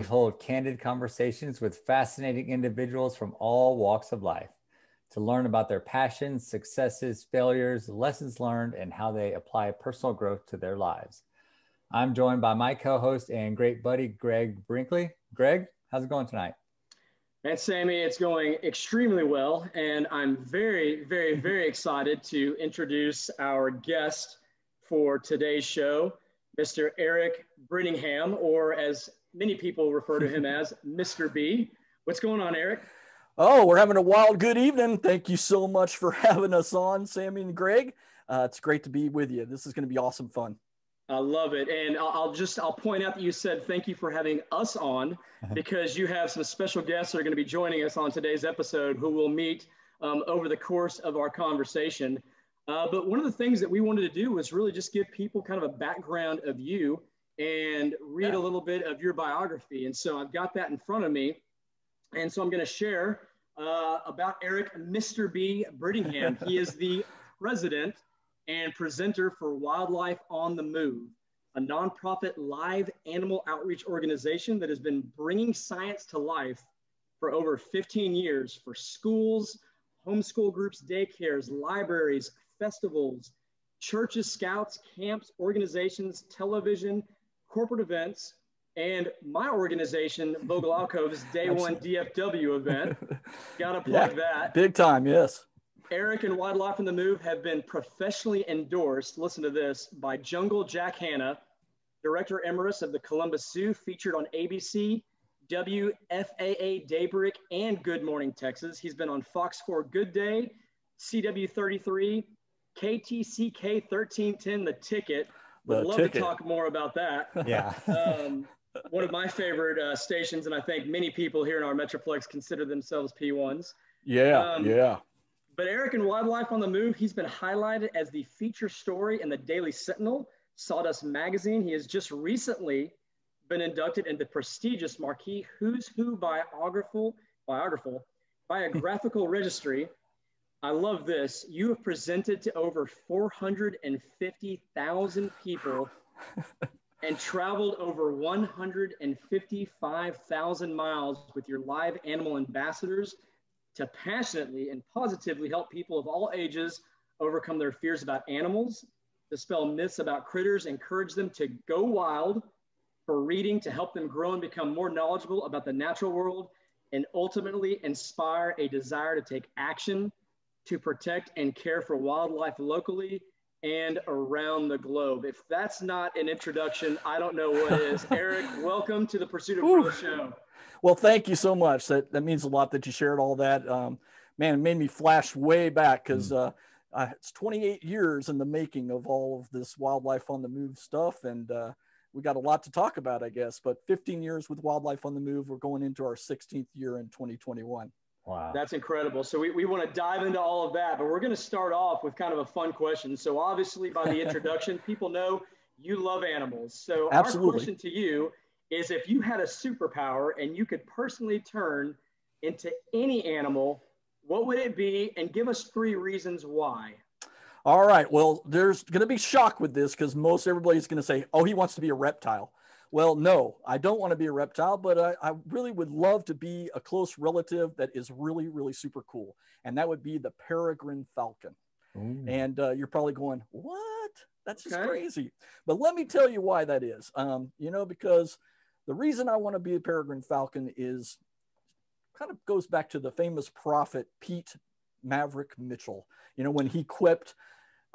hold candid conversations with fascinating individuals from all walks of life to learn about their passions, successes, failures, lessons learned, and how they apply personal growth to their lives. I'm joined by my co-host and great buddy, Greg Brinkley. Greg, how's it going tonight? And Sammy, it's going extremely well. And I'm very, very, very excited to introduce our guest for today's show, Mr. Eric Brittingham, or as many people refer to him as, Mr. B. What's going on, Eric? Oh, we're having a wild good evening. Thank you so much for having us on, Sammy and Greg. It's great to be with you. This is going to be awesome fun. I love it. And I'll point out that you said thank you for having us on, because you have some special guests that are going to be joining us on today's episode who we'll meet over the course of our conversation. But one of the things that we wanted to do was really just give people kind of a background of you and read a little bit of your biography. And so I've got that in front of me. And so I'm going to share about Eric, Mr. B. Brittingham. He is the president and presenter for Wildlife on the Move, a nonprofit live animal outreach organization that has been bringing science to life for over 15 years for schools, homeschool groups, daycares, libraries, festivals, churches, scouts, camps, organizations, television, corporate events, and my organization, Vogel Alcove's Day One DFW event. Got to plug that. Big time, yes. Eric and Wildlife on the Move have been professionally endorsed, listen to this, by Jungle Jack Hanna, Director Emeritus of the Columbus Zoo, featured on ABC, WFAA Daybreak, and Good Morning Texas. He's been on Fox 4 Good Day, CW33, KTCK 1310, The Ticket. Would love to talk more about that. Yeah. One of my favorite stations, and I think many people here in our Metroplex consider themselves P1s. Yeah. But Eric and Wildlife on the Move, he's been highlighted as the feature story in the Daily Sentinel, Sawdust Magazine. He has just recently been inducted into the prestigious marquee Who's Who biographical registry. I love this. You have presented to over 450,000 people and traveled over 155,000 miles with your live animal ambassadors to passionately and positively help people of all ages overcome their fears about animals, dispel myths about critters, encourage them to go wild, for reading to help them grow and become more knowledgeable about the natural world, and ultimately inspire a desire to take action to protect and care for wildlife locally and around the globe. If that's not an introduction, I don't know what is. Eric, welcome to the Pursuit of Growth show. Well, thank you so much. That means a lot that you shared all that. Man, it made me flash way back, because it's 28 years in the making of all of this Wildlife on the Move stuff. And we got a lot to talk about, I guess. But 15 years with Wildlife on the Move. We're going into our 16th year in 2021. Wow. That's incredible. So we want to dive into all of that, but we're going to start off with kind of a fun question. So obviously by the introduction, people know you love animals. So Absolutely. Our question to you is, if you had a superpower and you could personally turn into any animal, what would it be? And give us 3 reasons why. All right. Well, there's going to be shock with this, because most everybody's going to say, oh, he wants to be a reptile. Well, no, I don't want to be a reptile, but I really would love to be a close relative that is really, really super cool. And that would be the peregrine falcon. Ooh. And you're probably going, what? That's just crazy. But let me tell you why that is. Because the reason I want to be a peregrine falcon is kind of goes back to the famous prophet Pete Maverick Mitchell. When he quipped,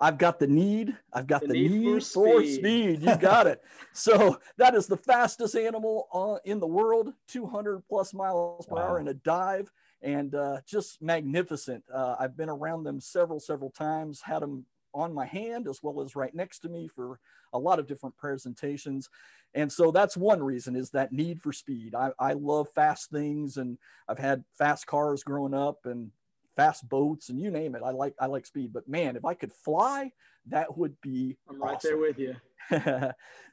I've got the need for speed. You got it. So that is the fastest animal in the world, 200 plus miles per hour in a dive, and just magnificent. I've been around them several times, had them on my hand as well as right next to me for a lot of different presentations. And so that's one reason, is that need for speed. I love fast things, and I've had fast cars growing up and fast boats, and you name it. I like speed, but man, if I could fly, that would be I'm right there with you.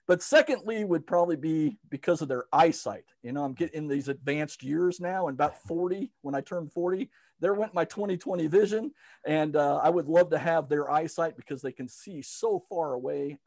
But secondly would probably be because of their eyesight. I'm getting in these advanced years now, and about 40, when I turned 40, there went my 20/20 vision. And I would love to have their eyesight, because they can see so far away.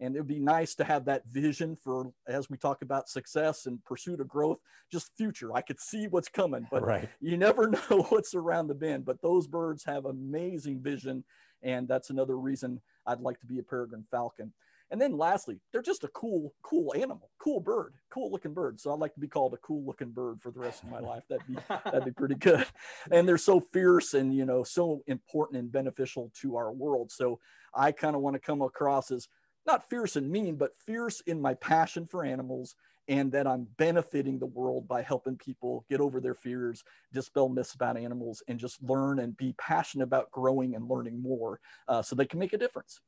And it would be nice to have that vision for, as we talk about success and pursuit of growth, just future. I could see what's coming, but Right. you never know what's around the bend. But those birds have amazing vision. And that's another reason I'd like to be a peregrine falcon. And then lastly, they're just a cool animal, cool bird, cool looking bird. So I'd like to be called a cool looking bird for the rest of my life. That'd be pretty good. And they're so fierce and, you know, so important and beneficial to our world. So I kind of want to come across as not fierce and mean, but fierce in my passion for animals, and that I'm benefiting the world by helping people get over their fears, dispel myths about animals, and just learn and be passionate about growing and learning more so they can make a difference.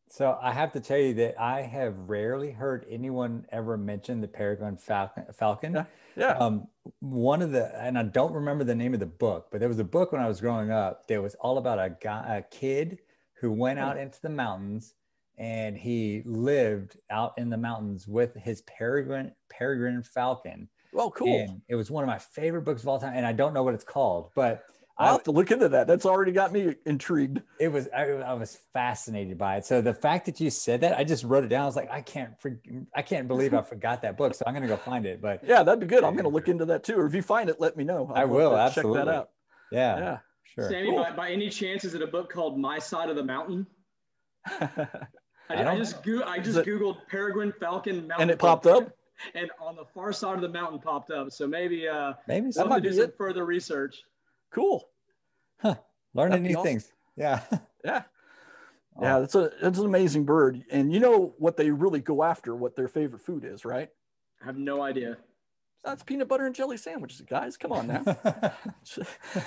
So I have to tell you that I have rarely heard anyone ever mention the peregrine falcon. Yeah. One of the, and I don't remember the name of the book, but there was a book when I was growing up that was all about a kid who went out into the mountains, and he lived out in the mountains with his peregrine falcon. Oh, cool. And it was one of my favorite books of all time. And I don't know what it's called, but I'll have to look into that. That's already got me intrigued. I was fascinated by it. So the fact that you said that, I just wrote it down. I was like, I can't believe I forgot that book. So I'm going to go find it. But yeah, that'd be good. I'm going to look into that too. Or if you find it, let me know. I will absolutely check that out. Yeah. Sure. Sammy, cool. by any chance, is it a book called My Side of the Mountain? I just Googled peregrine falcon mountain, and it popped up. And on the far side of the mountain popped up. So maybe that might do some further research. Cool. Huh. Learning new things. Yeah. Yeah. Yeah. It's an amazing bird. And you know what they really go after, what their favorite food is, right? I have no idea. That's peanut butter and jelly sandwiches, guys. Come on now.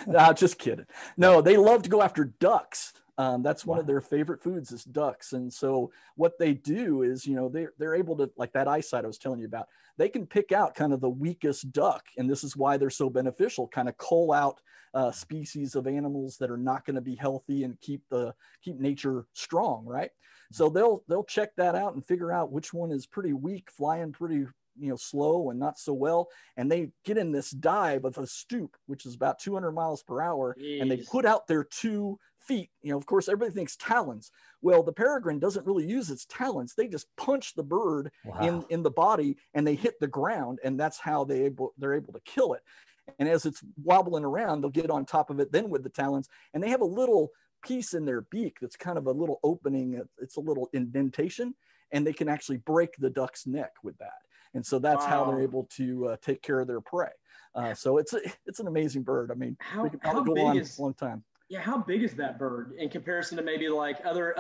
Nah, just kidding. No, they love to go after ducks. That's one of their favorite foods is ducks. And so what they do is, you know, they're able to, like that eyesight I was telling you about, they can pick out kind of the weakest duck. And this is why they're so beneficial, kind of cull out species of animals that are not going to be healthy and keep nature strong, right? So they'll check that out and figure out which one is pretty weak, flying pretty, you know, slow and not so well. And they get in this dive of a stoop, which is about 200 miles per hour. Jeez. And they put out their 2 feet. You know, of course, everybody thinks talons. Well, the peregrine doesn't really use its talons. They just punch the bird in the body, and they hit the ground. And that's how they're able to kill it. And as it's wobbling around, they'll get on top of it then with the talons. And they have a little piece in their beak that's kind of a little opening. It's a little indentation, and they can actually break the duck's neck with that. And so that's how they're able to take care of their prey. So it's an amazing bird. I mean, we could probably go on a long time. Yeah, how big is that bird in comparison to maybe like other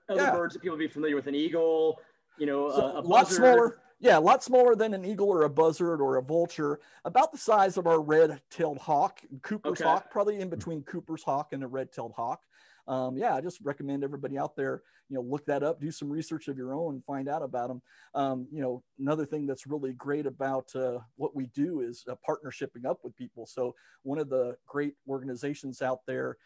birds that people be familiar with? An eagle, you know, so a lot smaller. Yeah, a lot smaller than an eagle or a buzzard or a vulture. About the size of our red-tailed hawk, Cooper's hawk, probably in between Cooper's hawk and a red-tailed hawk. I just recommend everybody out there, you know, look that up, do some research of your own, and find out about them. You know, another thing that's really great about what we do is partnershiping up with people. So one of the great organizations out there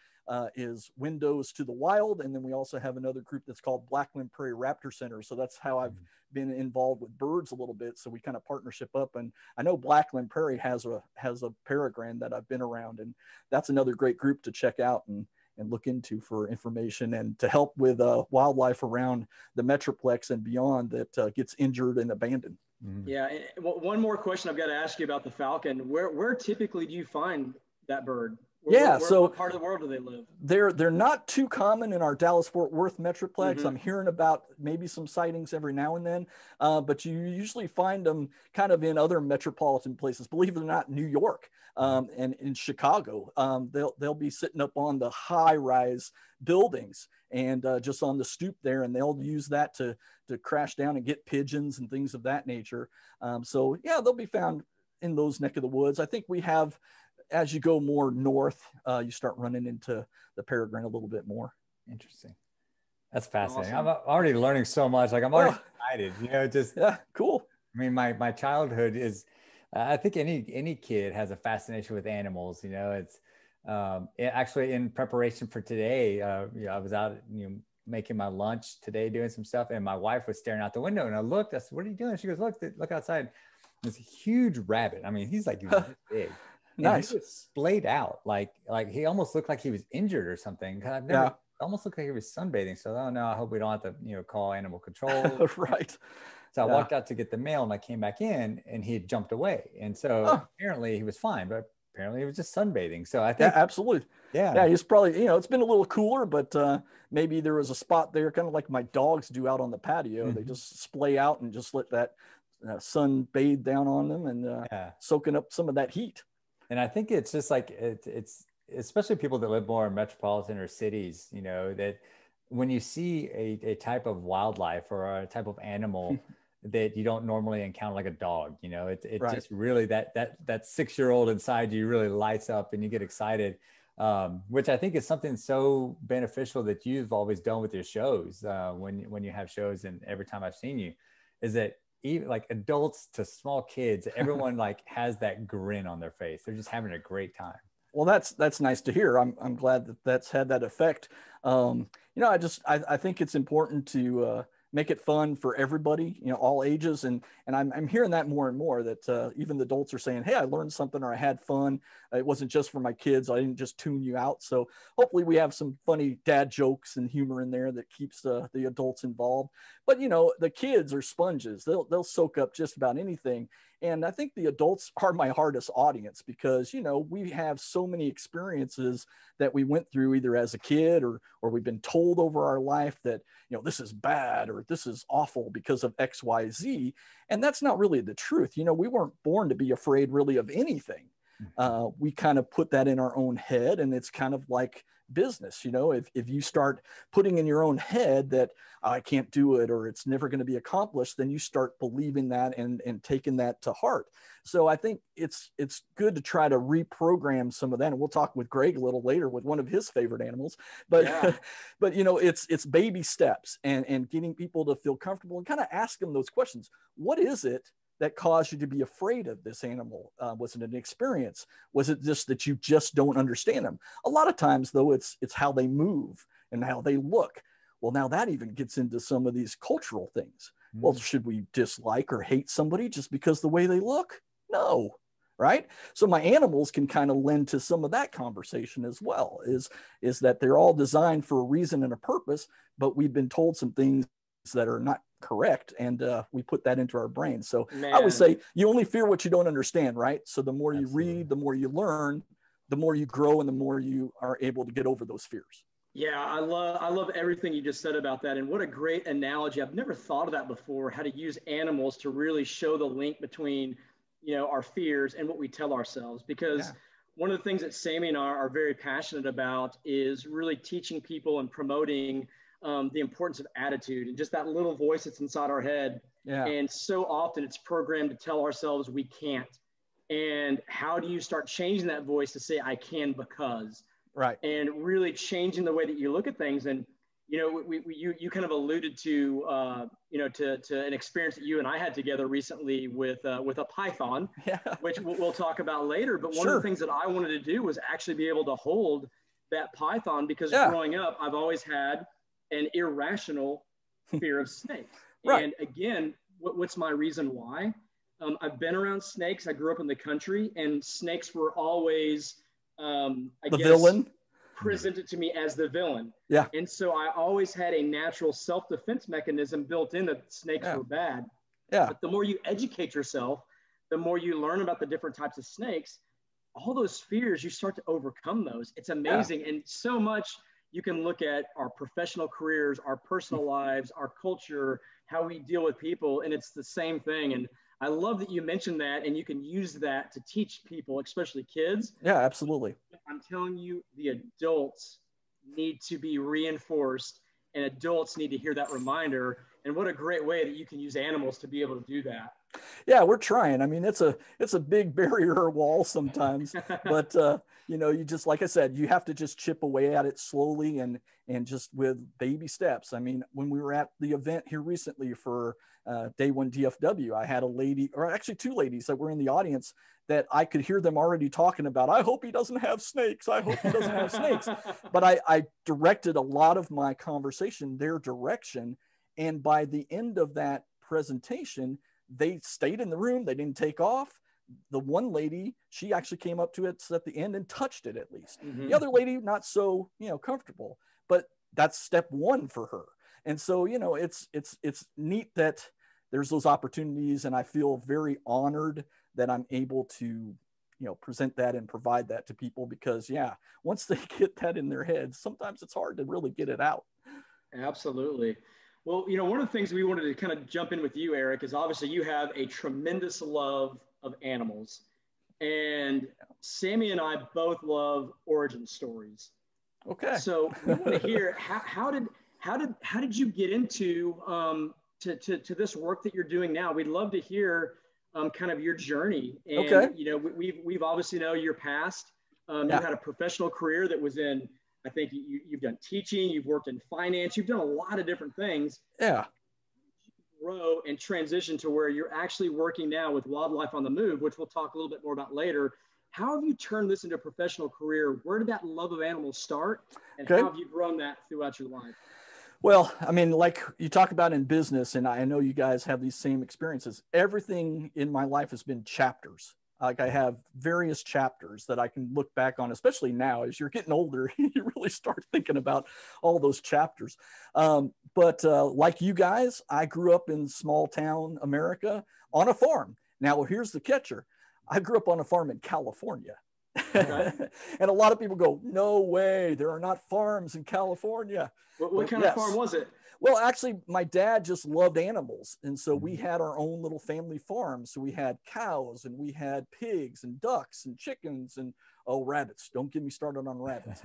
is Windows to the Wild. And then we also have another group that's called Blackland Prairie Raptor Center. So that's how I've been involved with birds a little bit. So we kind of partnership up, and I know Blackland Prairie has a peregrine that I've been around, and that's another great group to check out and look into for information and to help with wildlife around the Metroplex and beyond that gets injured and abandoned. Mm-hmm. Yeah. And one more question I've got to ask you about the falcon. Where typically do you find that bird? So what part of the world do they live? They're not too common in our Dallas-Fort Worth Metroplex. Mm-hmm. I'm hearing about maybe some sightings every now and then, but you usually find them kind of in other metropolitan places. Believe it or not, New York and in Chicago, they'll be sitting up on the high-rise buildings and just on the stoop there, and they'll use that to crash down and get pigeons and things of that nature. So yeah, they'll be found in those neck of the woods. I think we have. As you go more north, you start running into the peregrine a little bit more. Interesting. That's fascinating. Awesome. I'm already learning so much. Like I'm already excited, you know, just cool. I mean, my childhood is, I think any kid has a fascination with animals, you know. It's actually in preparation for today, you know, I was out, you know, making my lunch today, doing some stuff, and my wife was staring out the window, and I looked, I said, "What are you doing?" She goes, look outside. There's a huge rabbit. I mean, he's like this big. Nice. He was splayed out, like he almost looked like he was injured or something. I've never almost looked like he was sunbathing. So, oh no, I hope we don't have to, call animal control. Right. So I walked out to get the mail and I came back in and he had jumped away. And so apparently he was fine, but apparently he was just sunbathing. So I think, absolutely. Yeah. He's probably, it's been a little cooler, but maybe there was a spot there, kind of like my dogs do out on the patio. Mm-hmm. They just splay out and just let that sun bathe down on them and soaking up some of that heat. And I think it's just like, it's especially people that live more in metropolitan or cities, that when you see a type of wildlife or a type of animal that you don't normally encounter, like a dog, it right. just really that 6-year-old inside you really lights up and you get excited, which I think is something so beneficial that you've always done with your shows when you have shows. And every time I've seen you is that even like adults to small kids, everyone like has that grin on their face. They're just having a great time. Well, that's nice to hear. I'm glad that that's had that effect. I think it's important to make it fun for everybody, all ages. And I'm hearing that more and more, that even the adults are saying, hey, I learned something, or I had fun. It wasn't just for my kids. I didn't just tune you out. So hopefully we have some funny dad jokes and humor in there that keeps the adults involved. But, the kids are sponges. They'll soak up just about anything. And I think the adults are my hardest audience because, we have so many experiences that we went through either as a kid or we've been told over our life that, this is bad or this is awful because of X, Y, Z. And that's not really the truth. We weren't born to be afraid really of anything. We kind of put that in our own head, and it's kind of like business. If you start putting in your own head that I can't do it or it's never going to be accomplished, then you start believing that and taking that to heart. So I think it's good to try to reprogram some of that. And we'll talk with Greg a little later with one of his favorite animals, but but it's baby steps and getting people to feel comfortable and kind of ask them those questions. What is it that caused you to be afraid of this animal? Was it an experience? Was it just that you just don't understand them? A lot of times, though, it's how they move and how they look. Well, now that even gets into some of these cultural things. Mm. Well, should we dislike or hate somebody just because the way they look? No, right? So my animals can kind of lend to some of that conversation as well, is that they're all designed for a reason and a purpose, but we've been told some things that are not correct, and we put that into our brain. So I would say you only fear what you don't understand, right? So the more you read, the more you learn, the more you grow, and the more you are able to get over those fears. Yeah, I love everything you just said about that, and what a great analogy. I've never thought of that before, how to use animals to really show the link between our fears and what we tell ourselves, because one of the things that Sammy and I are very passionate about is really teaching people and promoting the importance of attitude and just that little voice that's inside our head. Yeah. And so often it's programmed to tell ourselves we can't. And how do you start changing that voice to say, I can because, right. And really changing the way that you look at things. And, you kind of alluded to, to an experience that you and I had together recently with a python, which we'll talk about later. But one of the things that I wanted to do was actually be able to hold that python, because growing up, I've always had an irrational fear of snakes. Right. And again, what's my reason why? I've been around snakes. I grew up in the country, and snakes were always, villain, presented to me as the villain. Yeah. And so I always had a natural self-defense mechanism built in that snakes were bad. Yeah. But the more you educate yourself, the more you learn about the different types of snakes, all those fears, you start to overcome those. It's amazing. Yeah. And so much you can look at our professional careers, our personal lives, our culture, how we deal with people, and it's the same thing. And I love that you mentioned that, and you can use that to teach people, especially kids. Yeah, absolutely. I'm telling you, the adults need to be reinforced, and adults need to hear that reminder. And what a great way that you can use animals to be able to do that. Yeah, we're trying. I mean, it's a big barrier wall sometimes, but you just, like I said, you have to just chip away at it slowly and just with baby steps. I mean, when we were at the event here recently for Day One DFW, I had a lady, or actually two ladies that were in the audience that I could hear them already talking about, I hope he doesn't have snakes. I hope he doesn't have snakes. But I directed a lot of my conversation their direction. And by the end of that presentation, they stayed in the room. They didn't take off. The one lady, she actually came up to it at the end and touched it at least. Mm-hmm. The other lady, not so, comfortable. But that's step one for her. And so, you know, it's neat that there's those opportunities, and I feel very honored that I'm able to, you know, present that and provide that to people, because yeah, once they get that in their heads, sometimes it's hard to really get it out. Absolutely. Well, you know, one of the things we wanted to kind of jump in with you, Eric, is obviously you have a tremendous love of animals. And Sammy and I both love origin stories. Okay. So we want to hear how did you get into to this work that you're doing now? We'd love to hear kind of your journey. And okay. You know, we've obviously know your past. You had a professional career that was in, I think you've done teaching, you've worked in finance, you've done a lot of different things. Yeah. Grow and transition to where you're actually working now with Wildlife on the Move, which we'll talk a little bit more about later. How have you turned this into a professional career? Where did that love of animals start? And how have you grown that throughout your life? Well, I mean, like you talk about in business, and I know you guys have these same experiences. Everything in my life has been chapters. Like I have various chapters that I can look back on, especially now as you're getting older, you really start thinking about all those chapters. But like you guys, I grew up in small town America on a farm. Now, here's the catcher. I grew up on a farm in California. Okay. And a lot of people go, no way, there are not farms in California. What kind of farm was it? Well, actually, my dad just loved animals. And so we had our own little family farm. So we had cows, and we had pigs and ducks and chickens and, rabbits. Don't get me started on rabbits,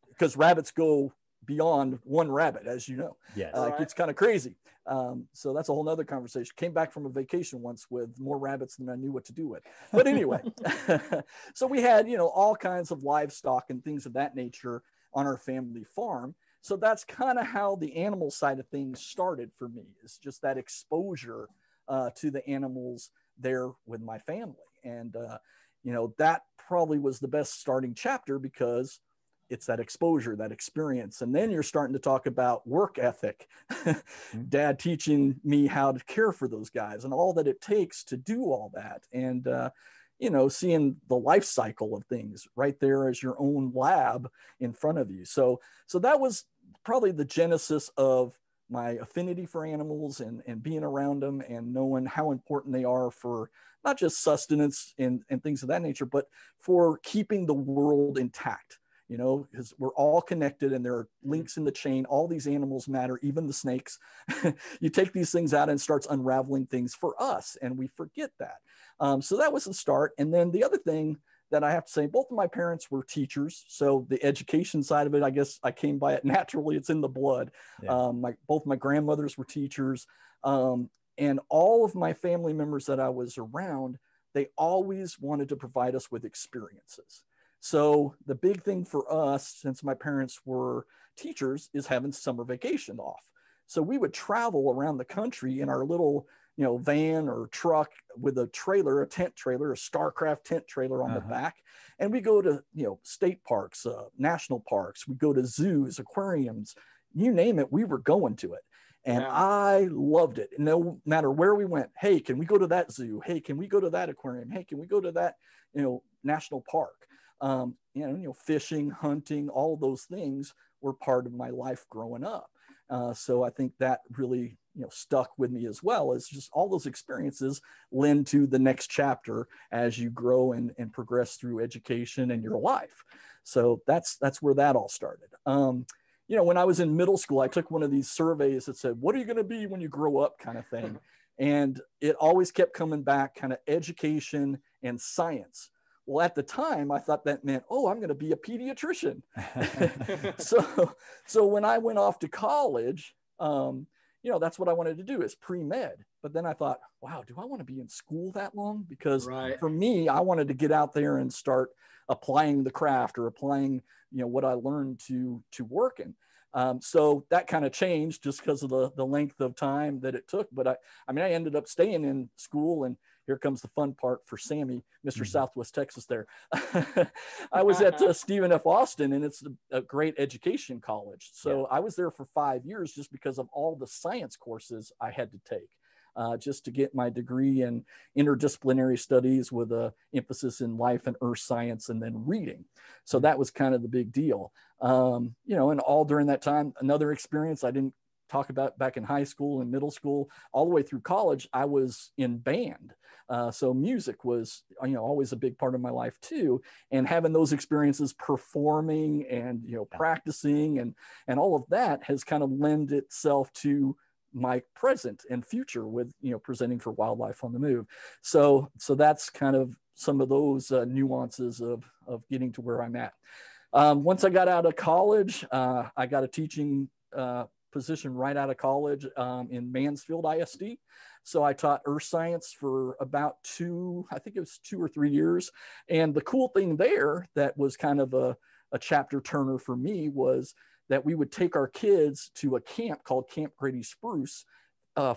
because rabbits go beyond one rabbit, as you know. Yes. It's kind of crazy. So that's a whole nother conversation. Came back from a vacation once with more rabbits than I knew what to do with. But anyway, so we had, you know, all kinds of livestock and things of that nature on our family farm. So that's kind of how the animal side of things started for me. It's just that exposure to the animals there with my family. And, you know, that probably was the best starting chapter, because it's that exposure, that experience. And then you're starting to talk about work ethic, dad teaching me how to care for those guys and all that it takes to do all that. And, you know, seeing the life cycle of things right there as your own lab in front of you. So that was probably the genesis of my affinity for animals and being around them and knowing how important they are for not just sustenance and things of that nature, but for keeping the world intact. You know, because we're all connected and there are links in the chain. All these animals matter, even the snakes. You take these things out and it starts unraveling things for us, and we forget that. So that was the start. And then the other thing that I have to say, both of my parents were teachers. So the education side of it, I guess I came by it naturally. It's in the blood. Yeah. Both my grandmothers were teachers. And all of my family members that I was around, they always wanted to provide us with experiences. So the big thing for us, since my parents were teachers, is having summer vacation off. So we would travel around the country in our little, you know, van or truck with a trailer, a tent trailer, a Starcraft tent trailer on the back. And we go to, you know, state parks, national parks. We go to zoos, aquariums, you name it, we were going to it. And I loved it. No matter where we went, hey, can we go to that zoo? Hey, can we go to that aquarium? Hey, can we go to that, you know, national park? You know, fishing, hunting, all those things were part of my life growing up. So I think that really, you know, stuck with me as well, as just all those experiences lend to the next chapter as you grow and progress through education and your life. So that's where that all started. You know, when I was in middle school, I took one of these surveys that said, what are you going to be when you grow up, kind of thing. And it always kept coming back, kind of education and science. Well, at the time, I thought that meant, oh, I'm going to be a pediatrician. So when I went off to college, you know, that's what I wanted to do, is pre-med. But then I thought, wow, do I want to be in school that long? Because for me, I wanted to get out there and start applying the craft or applying, you know, what I learned to work in. So that kind of changed just because of the length of time that it took. But I mean, I ended up staying in school, and here comes the fun part for Sammy, Mr. Southwest Texas there. I was at Stephen F. Austin, and it's a great education college. So I was there for 5 years just because of all the science courses I had to take. just to get my degree in interdisciplinary studies with a emphasis in life and earth science and then reading. So that was kind of the big deal. You know, and all during that time, another experience I didn't talk about back in high school and middle school, all the way through college, I was in band. So music was, you know, always a big part of my life too. And having those experiences performing and, you know, practicing and all of that has kind of lend itself to my present and future with, you know, presenting for Wildlife on the Move. So that's kind of some of those nuances of getting to where I'm at. Once I got out of college, I got a teaching position right out of college in Mansfield ISD. So I taught earth science for about 2 or 3 years. And the cool thing there that was kind of a chapter turner for me was that we would take our kids to a camp called Camp Grady Spruce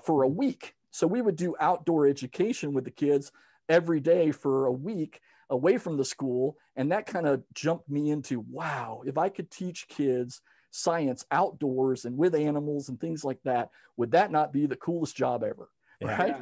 for a week. So we would do outdoor education with the kids every day for a week away from the school. And that kind of jumped me into, wow, if I could teach kids science outdoors and with animals and things like that, would that not be the coolest job ever? Yeah. Right.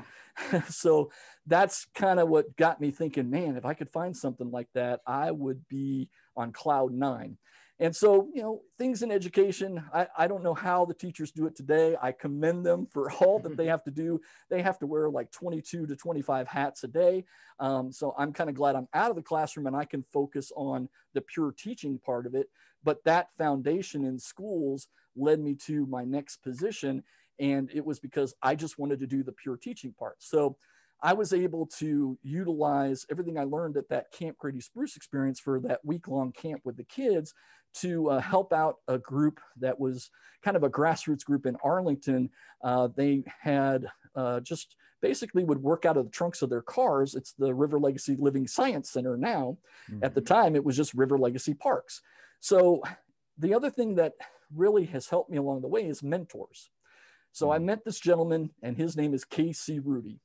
Yeah. So that's kind of what got me thinking, man, if I could find something like that, I would be on cloud 9. And so, you know, things in education, I don't know how the teachers do it today. I commend them for all that they have to do. They have to wear like 22 to 25 hats a day. So I'm kind of glad I'm out of the classroom and I can focus on the pure teaching part of it. But that foundation in schools led me to my next position. And it was because I just wanted to do the pure teaching part. So I was able to utilize everything I learned at that Camp Grady Spruce experience for that week-long camp with the kids to help out a group that was kind of a grassroots group in Arlington. They had just basically would work out of the trunks of their cars. It's the River Legacy Living Science Center now. Mm-hmm. At the time, it was just River Legacy Parks. So the other thing that really has helped me along the way is mentors. So I met this gentleman, and his name is K.C. Rudy.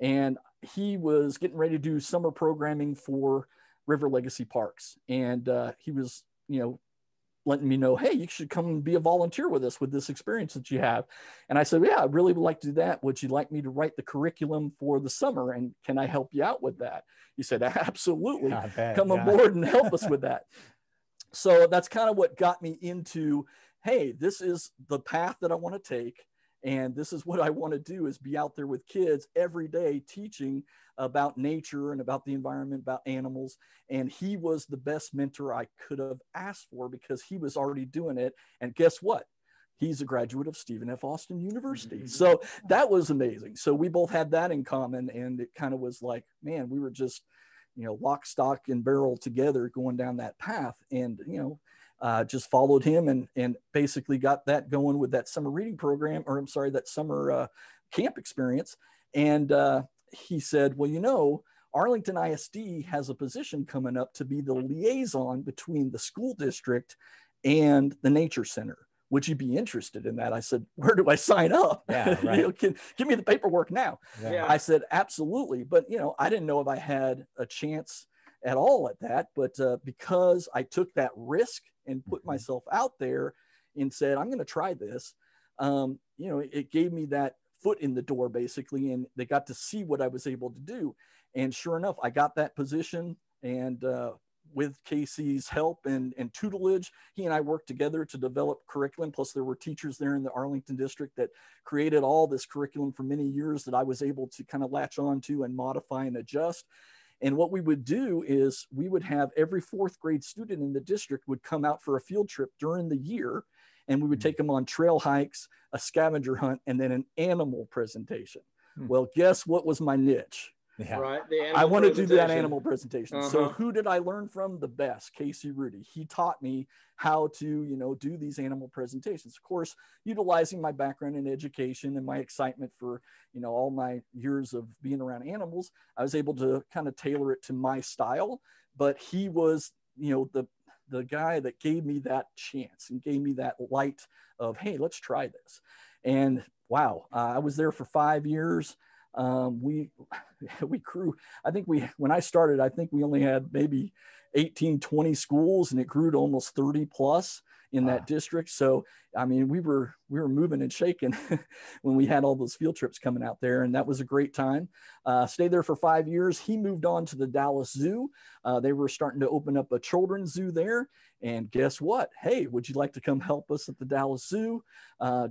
And he was getting ready to do summer programming for River Legacy Parks. And he was, you know, letting me know, hey, you should come and be a volunteer with us with this experience that you have. And I said, yeah, I really would like to do that. Would you like me to write the curriculum for the summer? And can I help you out with that? He said, absolutely. Come aboard and help us with that. So that's kind of what got me into, hey, this is the path that I want to take. And this is what I want to do, is be out there with kids every day teaching about nature and about the environment, about animals. And he was the best mentor I could have asked for because he was already doing it. And guess what? He's a graduate of Stephen F. Austin University. So that was amazing. So we both had that in common. And it kind of was like, man, we were just, you know, lock, stock, and barrel together going down that path. And, you know, just followed him and basically got that going with that summer reading program, or I'm sorry, that summer camp experience. And he said, well, you know, Arlington ISD has a position coming up to be the liaison between the school district and the nature center. Would you be interested in that? I said, where do I sign up? Yeah, right. You know, give me the paperwork now. Yeah. I said, absolutely. But, you know, I didn't know if I had a chance at all at that, but because I took that risk and put myself out there and said, I'm going to try this, you know, it gave me that foot in the door basically, and they got to see what I was able to do. And sure enough, I got that position, and with Casey's help and tutelage, he and I worked together to develop curriculum. Plus there were teachers there in the Arlington district that created all this curriculum for many years that I was able to kind of latch on to and modify and adjust. And what we would do is we would have every 4th grade student in the district would come out for a field trip during the year, and we would take them on trail hikes, a scavenger hunt, and then an animal presentation. Well, guess what was my niche? Yeah. Right. I want to do that animal presentation. So who did I learn from the best? K.C. Rudy. He taught me how to, you know, do these animal presentations. Of course, utilizing my background in education and my excitement for, you know, all my years of being around animals, I was able to kind of tailor it to my style. But he was, you know, the guy that gave me that chance and gave me that light of, hey, let's try this. And wow, I was there for 5 years. We grew. I think when I started, I think we only had maybe, 18, 20 schools, and it grew to almost 30 plus in that district. So, I mean, we were moving and shaking when we had all those field trips coming out there, and that was a great time. Stayed there for 5 years. He moved on to the Dallas Zoo. They were starting to open up a children's zoo there. And guess what? Hey, would you like to come help us at the Dallas Zoo,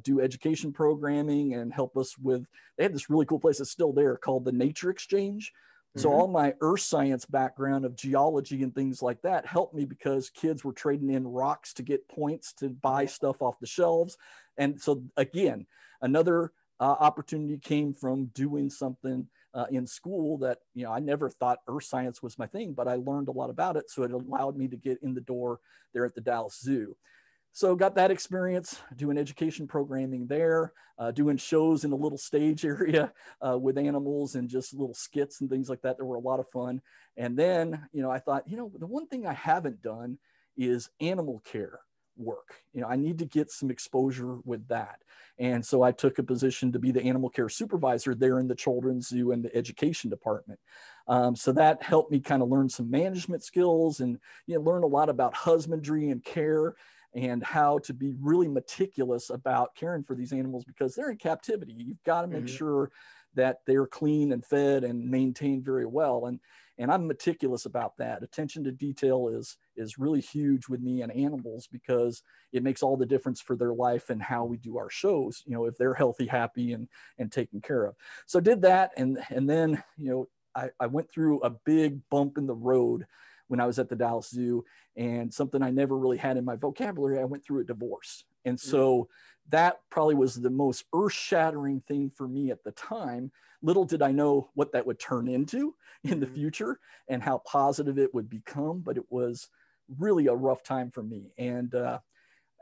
do education programming and help us with, they had this really cool place that's still there called the Nature Exchange. So all my earth science background of geology and things like that helped me because kids were trading in rocks to get points to buy stuff off the shelves. And so again, another opportunity came from doing something in school that, you know, I never thought earth science was my thing, but I learned a lot about it. So it allowed me to get in the door there at the Dallas Zoo. So got that experience doing education programming there, doing shows in a little stage area with animals and just little skits and things like that. That were a lot of fun. And then, you know, I thought, you know, the one thing I haven't done is animal care work. You know, I need to get some exposure with that. And so I took a position to be the animal care supervisor there in the children's zoo and the education department. So that helped me kind of learn some management skills and, you know, learn a lot about husbandry and care and how to be really meticulous about caring for these animals because they're in captivity. You've got to make sure that they're clean and fed and maintained very well. And I'm meticulous about that. Attention to detail is really huge with me and animals because it makes all the difference for their life and how we do our shows, you know, if they're healthy, happy, and taken care of. So did that. And then, you know, I went through a big bump in the road when I was at the Dallas Zoo, and something I never really had in my vocabulary. I went through a divorce. And so that probably was the most earth-shattering thing for me at the time. Little did I know what that would turn into in the future and how positive it would become, but it was really a rough time for me. And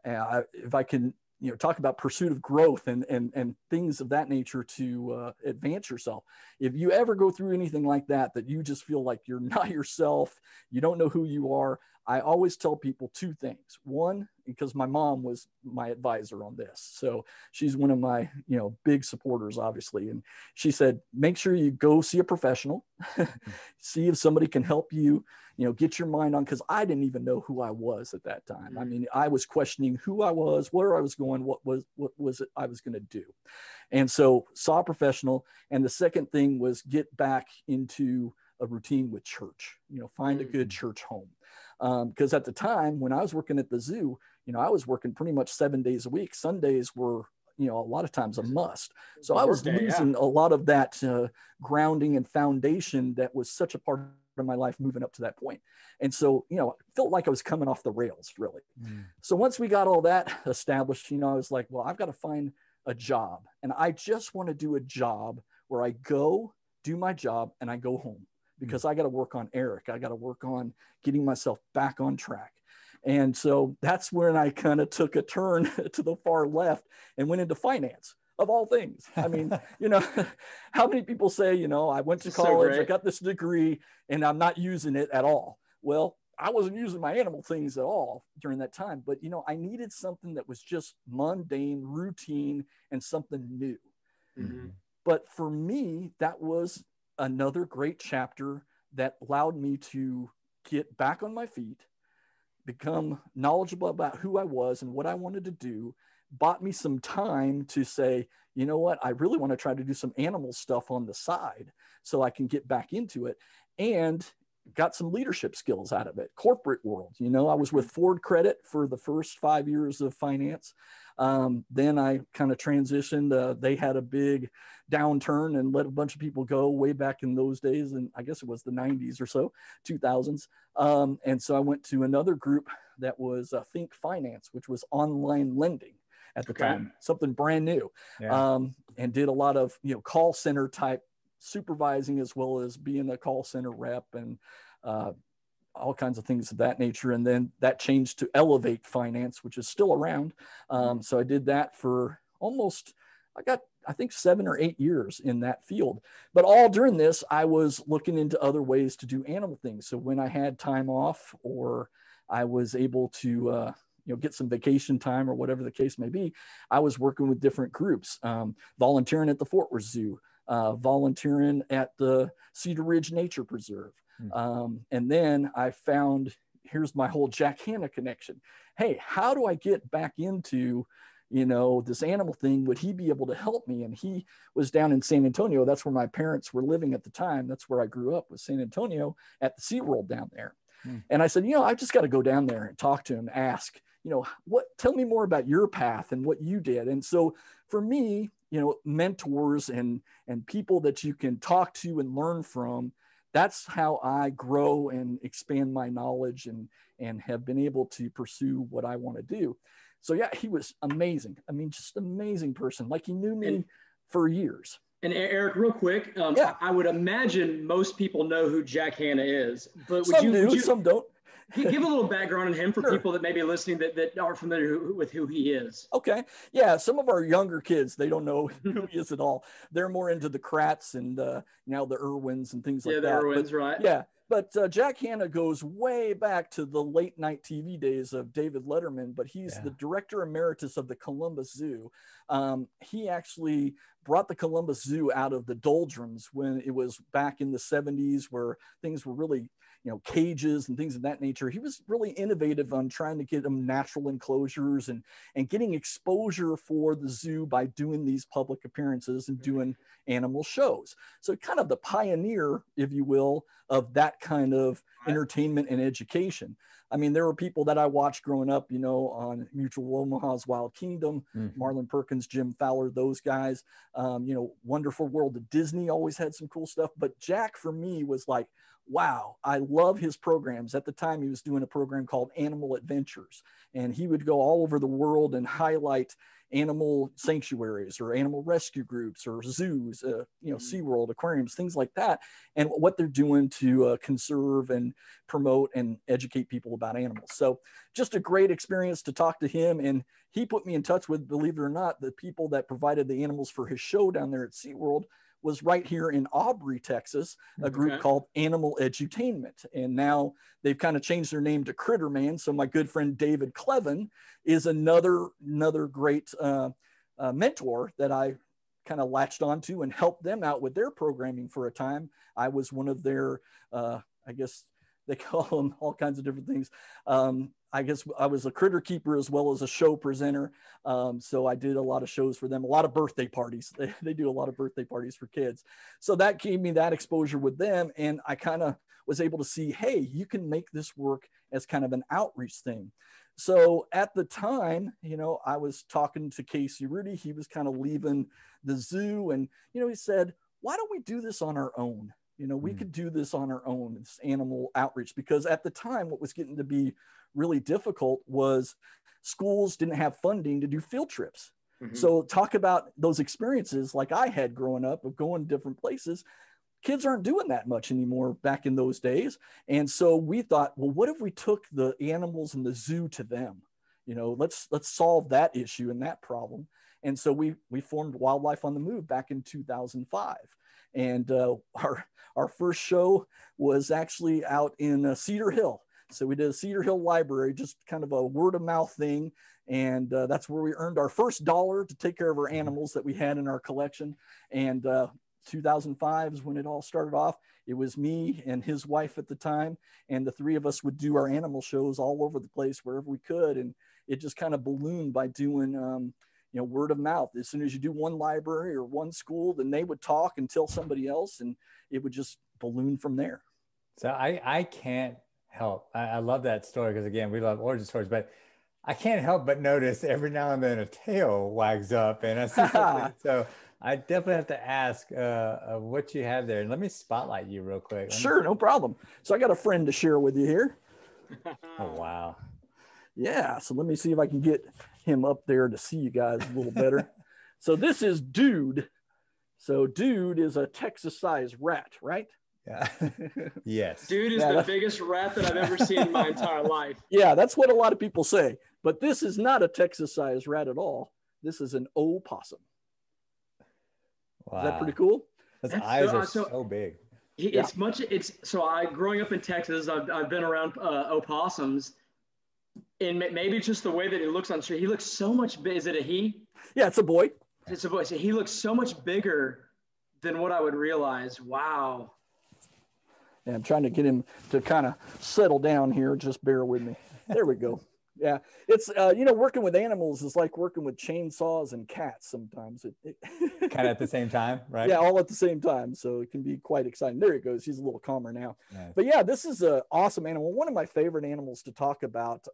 if I can, you know, talk about pursuit of growth and things of that nature to advance yourself. If you ever go through anything like that you just feel like you're not yourself, you don't know who you are, I always tell people two things. One, because my mom was my advisor on this. So she's one of my, you know, big supporters, obviously. And she said, make sure you go see a professional, see if somebody can help you, you know, get your mind on, because I didn't even know who I was at that time. I mean, I was questioning who I was, where I was going, what was it I was going to do. And so saw a professional. And the second thing was get back into a routine with church, you know, find a good church home. Because at the time when I was working at the zoo, you know, I was working pretty much 7 days a week. Sundays were, you know, a lot of times a must. So I was losing a lot of that grounding and foundation that was such a part of my life moving up to that point. And so, you know, felt like I was coming off the rails, really. So once we got all that established, you know, I was like, well, I've got to find a job. And I just want to do a job where I go do my job and I go home, because I got to work on Eric. I got to work on getting myself back on track. And so that's when I kind of took a turn to the far left and went into finance, of all things. I mean, you know, how many people say, you know, I went to college, I got this degree, and I'm not using it at all. Well, I wasn't using my animal things at all during that time, but, you know, I needed something that was just mundane, routine, and something new. But for me, that was another great chapter that allowed me to get back on my feet, become knowledgeable about who I was and what I wanted to do, bought me some time to say, you know what, I really want to try to do some animal stuff on the side so I can get back into it, and got some leadership skills out of it. Corporate world, you know, I was with Ford Credit for the first 5 years of finance. Then I kind of transitioned. They had a big downturn and let a bunch of people go way back in those days. And I guess it was the 90s or so, 2000s. And so I went to another group that was Think Finance, which was online lending at the time, something brand new, and did a lot of, you know, call center type supervising, as well as being a call center rep and all kinds of things of that nature. And then that changed to Elevate Finance, which is still around. So I did that for almost, I think 7 or 8 years in that field. But all during this, I was looking into other ways to do animal things. So when I had time off, or I was able to, you know, get some vacation time or whatever the case may be, I was working with different groups, volunteering at the Fort Worth Zoo, volunteering at the Cedar Ridge Nature Preserve, And then I found, here's my whole Jack Hanna connection. Hey, how do I get back into, you know, this animal thing? Would he be able to help me? And he was down in San Antonio. That's where my parents were living at the time. That's where I grew up, was San Antonio at the SeaWorld down there. And I said, you know, I just got to go down there and talk to him, ask, you know, tell me more about your path and what you did. And so for me, you know, mentors and people that you can talk to and learn from, that's how I grow and expand my knowledge and have been able to pursue what I want to do. So yeah, he was amazing. I mean, just amazing person. Like, he knew me for years. And Eric, real quick, I would imagine most people know who Jack Hanna is, but some don't. Give a little background on him for people that may be listening that aren't familiar with who he is. Okay. Yeah. Some of our younger kids, they don't know who he is at all. They're more into the Kratts and now the Irwins and things like that. Yeah, the Irwins, right. Yeah. But Jack Hanna goes way back to the late night TV days of David Letterman, but he's the director emeritus of the Columbus Zoo. He actually brought the Columbus Zoo out of the doldrums when it was back in the 70s, where things were really, you know, cages and things of that nature. He was really innovative on trying to get them natural enclosures and getting exposure for the zoo by doing these public appearances and doing animal shows. So kind of the pioneer, if you will, of that kind of entertainment and education. I mean, there were people that I watched growing up, you know, on Mutual Omaha's Wild Kingdom, Marlon Perkins, Jim Fowler, those guys, you know, Wonderful World of Disney always had some cool stuff. But Jack, for me, was like, wow, I love his programs. At the time, he was doing a program called Animal Adventures, and he would go all over the world and highlight animal sanctuaries or animal rescue groups or zoos, you know, SeaWorld, aquariums, things like that, and what they're doing to conserve and promote and educate people about animals. So just a great experience to talk to him. And he put me in touch with, believe it or not, the people that provided the animals for his show down there at SeaWorld was right here in Aubrey, Texas, a group called Animal Edutainment. And now they've kind of changed their name to Critterman. So my good friend David Clevin is another great mentor that I kind of latched onto and helped them out with their programming for a time. I was one of their, I guess they call them all kinds of different things. I guess I was a critter keeper as well as a show presenter. So I did a lot of shows for them, a lot of birthday parties. They do a lot of birthday parties for kids. So that gave me that exposure with them. And I kind of was able to see, hey, you can make this work as kind of an outreach thing. So at the time, you know, I was talking to Casey Rudy. He was kind of leaving the zoo. And, you know, he said, why don't we do this on our own? You know, we could do this on our own, this animal outreach, because at the time, what was getting to be really difficult was schools didn't have funding to do field trips. So talk about those experiences like I had growing up of going to different places. Kids aren't doing that much anymore back in those days. And so we thought, well, what if we took the animals in the zoo to them? You know, let's solve that issue and that problem. And so we formed Wildlife on the Move back in 2005. And our first show was actually out in Cedar Hill. So we did a Cedar Hill Library, just kind of a word of mouth thing. And that's where we earned our first dollar to take care of our animals that we had in our collection. And 2005 is when it all started off. It was me and his wife at the time, and the three of us would do our animal shows all over the place, wherever we could. And it just kind of ballooned by doing, you know, word of mouth. As soon as you do one library or one school, then they would talk and tell somebody else, and it would just balloon from there. So I can't help. I love that story because, again, we love origin stories, but I can't help but notice every now and then a tail wags up, and I see something. So I definitely have to ask what you have there. And let me spotlight you real quick. Sure, no problem. So I got a friend to share with you here. Oh, wow. Yeah, so let me see if I can get him up there to see you guys a little better. So this is Dude. So Dude is a Texas-sized rat, right? Yeah. Yes. Dude is the biggest rat that I've ever seen in my entire life. Yeah, that's what a lot of people say. But this is not a Texas-sized rat at all. This is an opossum. Wow. Is that pretty cool? His eyes are so big. Growing up in Texas, I've been around opossums, and maybe just the way that he looks on street. He looks so much big. Is it a he? Yeah, it's a boy. It's a boy. So he looks so much bigger than what I would realize. Wow. And I'm trying to get him to kind of settle down here. Just bear with me. There we go. Yeah, it's working with animals is like working with chainsaws and cats sometimes. Kind of at the same time, right? Yeah, all at the same time. So it can be quite exciting. There he goes. He's a little calmer now. Nice. But yeah, this is an awesome animal. One of my favorite animals to talk about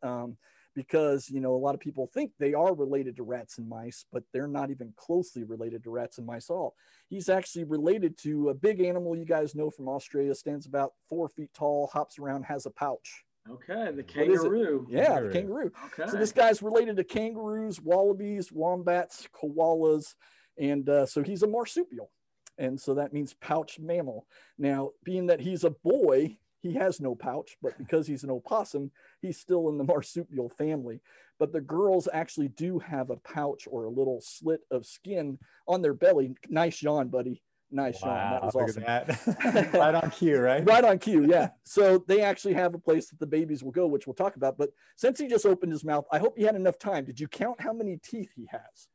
because, a lot of people think they are related to rats and mice, but they're not even closely related to rats and mice at all. He's actually related to a big animal you guys know from Australia, stands about 4 feet tall, hops around, has a pouch. Okay, the kangaroo. Yeah, the kangaroo. Okay. So this guy's related to kangaroos, wallabies, wombats, koalas, and so he's a marsupial. And so that means pouched mammal. Now, being that he's a boy, he has no pouch, but because he's an opossum, he's still in the marsupial family. But the girls actually do have a pouch or a little slit of skin on their belly. Nice yawn, buddy. Nice, Sean. That was awesome. That. Right on cue, right? Right on cue, yeah. So they actually have a place that the babies will go, which we'll talk about. But since he just opened his mouth, I hope he had enough time. Did you count how many teeth he has?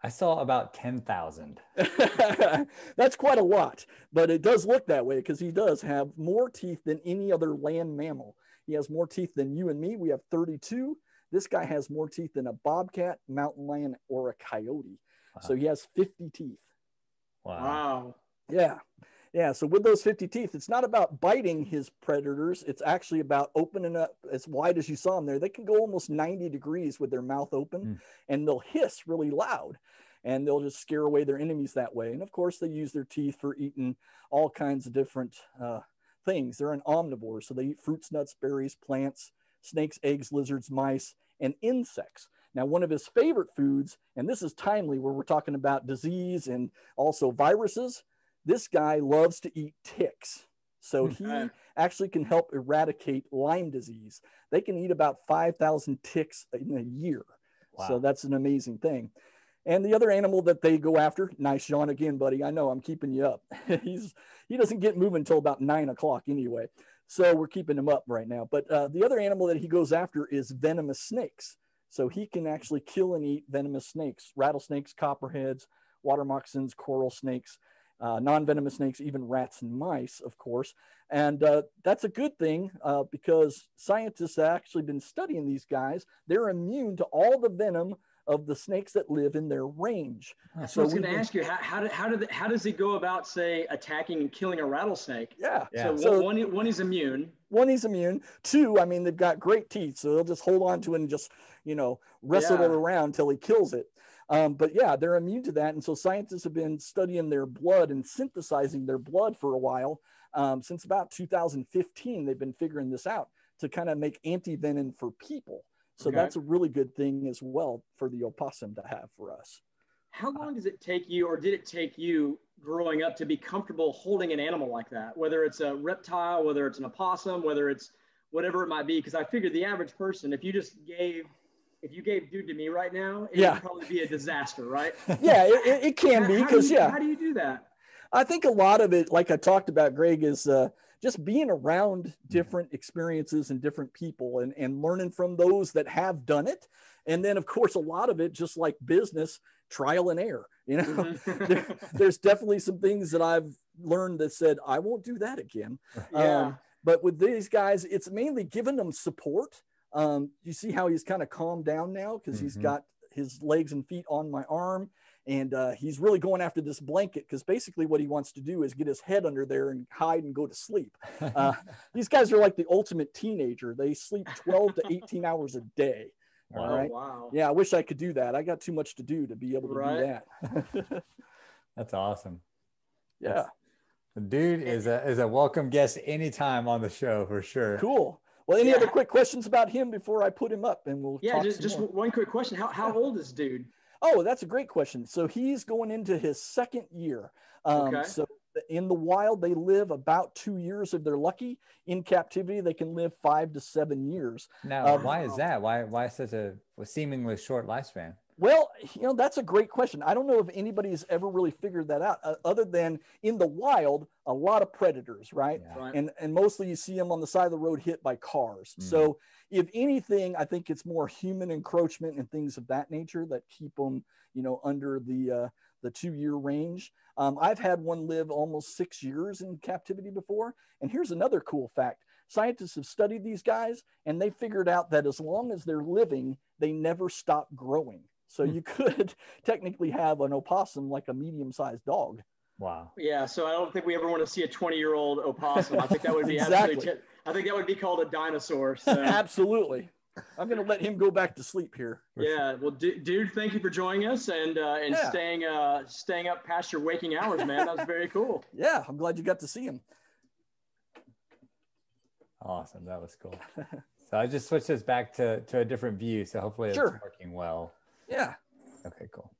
I saw about 10,000. That's quite a lot, but it does look that way because he does have more teeth than any other land mammal. He has more teeth than you and me. We have 32. This guy has more teeth than a bobcat, mountain lion, or a coyote. Wow. So he has 50 teeth. Wow. Yeah. Yeah. So with those 50 teeth, it's not about biting his predators. It's actually about opening up as wide as you saw them there. They can go almost 90 degrees with their mouth open and they'll hiss really loud and they'll just scare away their enemies that way. And of course they use their teeth for eating all kinds of different things. They're an omnivore. So they eat fruits, nuts, berries, plants, snakes, eggs, lizards, mice, and insects. Now, one of his favorite foods, and this is timely where we're talking about disease and also viruses, this guy loves to eat ticks. So he actually can help eradicate Lyme disease. They can eat about 5,000 ticks in a year. Wow. So that's an amazing thing. And the other animal that they go after, nice yawn again, buddy. I know I'm keeping you up. He doesn't get moving until about 9 o'clock anyway. So we're keeping him up right now. But the other animal that he goes after is venomous snakes. So he can actually kill and eat venomous snakes, rattlesnakes, copperheads, water moccasins, coral snakes, non-venomous snakes, even rats and mice, of course. And that's a good thing because scientists have actually been studying these guys. They're immune to all the venom of the snakes that live in their range. So I was going to ask you, how does he go about, say, attacking and killing a rattlesnake? Yeah. So one is immune. One, he's immune. Two, I mean, they've got great teeth, so they'll just hold on to it and just, wrestle it around until he kills it. But yeah, they're immune to that. And so scientists have been studying their blood and synthesizing their blood for a while. Since about 2015, they've been figuring this out to kind of make anti-venom for people. So that's a really good thing as well for the opossum to have for us. How long does it take you, or did it take you growing up to be comfortable holding an animal like that? Whether it's a reptile, whether it's an opossum, whether it's whatever it might be. Because I figured the average person, if you gave dude to me right now, it would probably be a disaster, right? Yeah, it can be because, how do you do that? I think a lot of it, like I talked about, Greg, is just being around different experiences and different people and learning from those that have done it. And then, of course, a lot of it, just like business, trial and error. There's definitely some things that I've learned that said, I won't do that again. Yeah. But with these guys, it's mainly giving them support. You see how he's kind of calmed down now because he's got his legs and feet on my arm. And he's really going after this blanket because basically what he wants to do is get his head under there and hide and go to sleep. These guys are like the ultimate teenager. They sleep 12 to 18 hours a day. Wow. All right. Wow. Yeah, I wish I could do that. I got too much to do to be able to do that. That's awesome. Yeah. The dude is a welcome guest anytime on the show for sure. Cool. Well, any other quick questions about him before I put him up and we'll talk just one quick question. How old is dude? Oh, that's a great question. So he's going into his second year. So in the wild, they live about 2 years if they're lucky. In captivity, they can live 5 to 7 years. Now, why is that? Why such a seemingly short lifespan? Well, that's a great question. I don't know if anybody's ever really figured that out other than in the wild, a lot of predators, right? Yeah. And mostly you see them on the side of the road hit by cars. So if anything, I think it's more human encroachment and things of that nature that keep them, under the 2-year range. I've had one live almost 6 years in captivity before. And here's another cool fact. Scientists have studied these guys and they figured out that as long as they're living, they never stop growing. So you could technically have an opossum like a medium-sized dog. Wow. Yeah. So I don't think we ever want to see a 20-year-old opossum. I think that would be exactly. I think that would be called a dinosaur. So. Absolutely. I'm going to let him go back to sleep here. Yeah. Well, dude, thank you for joining us and yeah. staying up past your waking hours, man. That was very cool. Yeah. I'm glad you got to see him. Awesome. That was cool. So I just switched this back to a different view. So hopefully it's working well. Yeah. Okay, cool.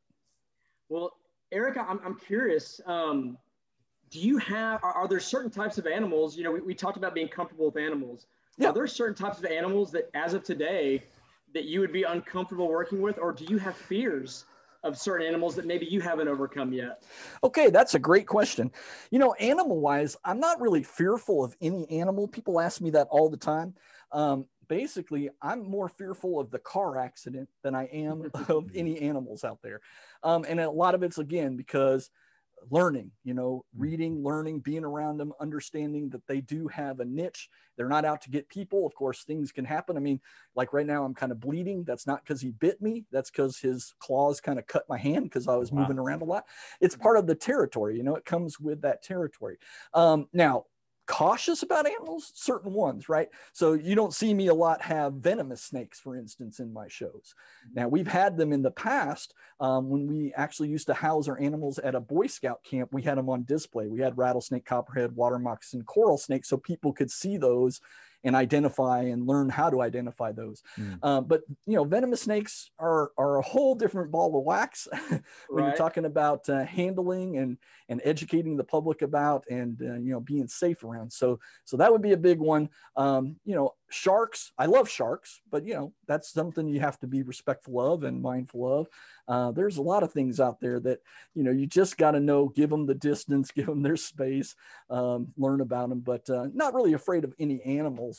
Well, Erica, I'm curious. Do you have, are there certain types of animals, we talked about being comfortable with animals. Yeah. Are there certain types of animals that as of today that you would be uncomfortable working with, or do you have fears of certain animals that maybe you haven't overcome yet? Okay, that's a great question. Animal wise, I'm not really fearful of any animal. People ask me that all the time. Basically, I'm more fearful of the car accident than I am of any animals out there. And a lot of it's, again, because learning, reading, learning, being around them, understanding that they do have a niche. They're not out to get people. Of course, things can happen. I mean, like right now, I'm kind of bleeding. That's not because he bit me. That's because his claws kind of cut my hand because I was moving around a lot. It's part of the territory. It comes with that territory. Now, cautious about animals, certain ones, right? So you don't see me a lot have venomous snakes, for instance, in my shows. Now, we've had them in the past when we actually used to house our animals at a Boy Scout camp. We had them on display. We had rattlesnake, copperhead, water moccasin, coral snake, so people could see those and identify and learn how to identify those. But, venomous snakes are a whole different ball of wax when you're talking about handling and educating the public about and, being safe around. So that would be a big one. Sharks, I love sharks, but, that's something you have to be respectful of and mindful of. There's a lot of things out there that, you just got to know, give them the distance, give them their space, learn about them, but not really afraid of any animals.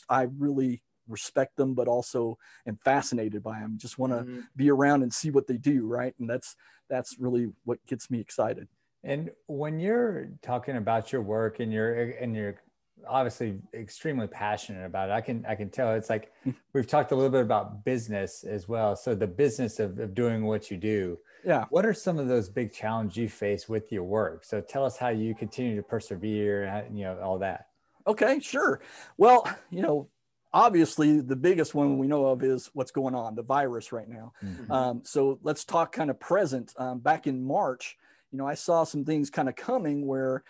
I really respect them, but also am fascinated by them. Just want to be around and see what they do. Right. And that's really what gets me excited. And when you're talking about your work and you're obviously extremely passionate about it, I can tell. It's like we've talked a little bit about business as well. So the business of doing what you do. Yeah. What are some of those big challenges you face with your work? So tell us how you continue to persevere and, all that. Okay, sure. Well, obviously the biggest one we know of is what's going on, the virus right now. So let's talk kind of present. Back in March, I saw some things kind of coming where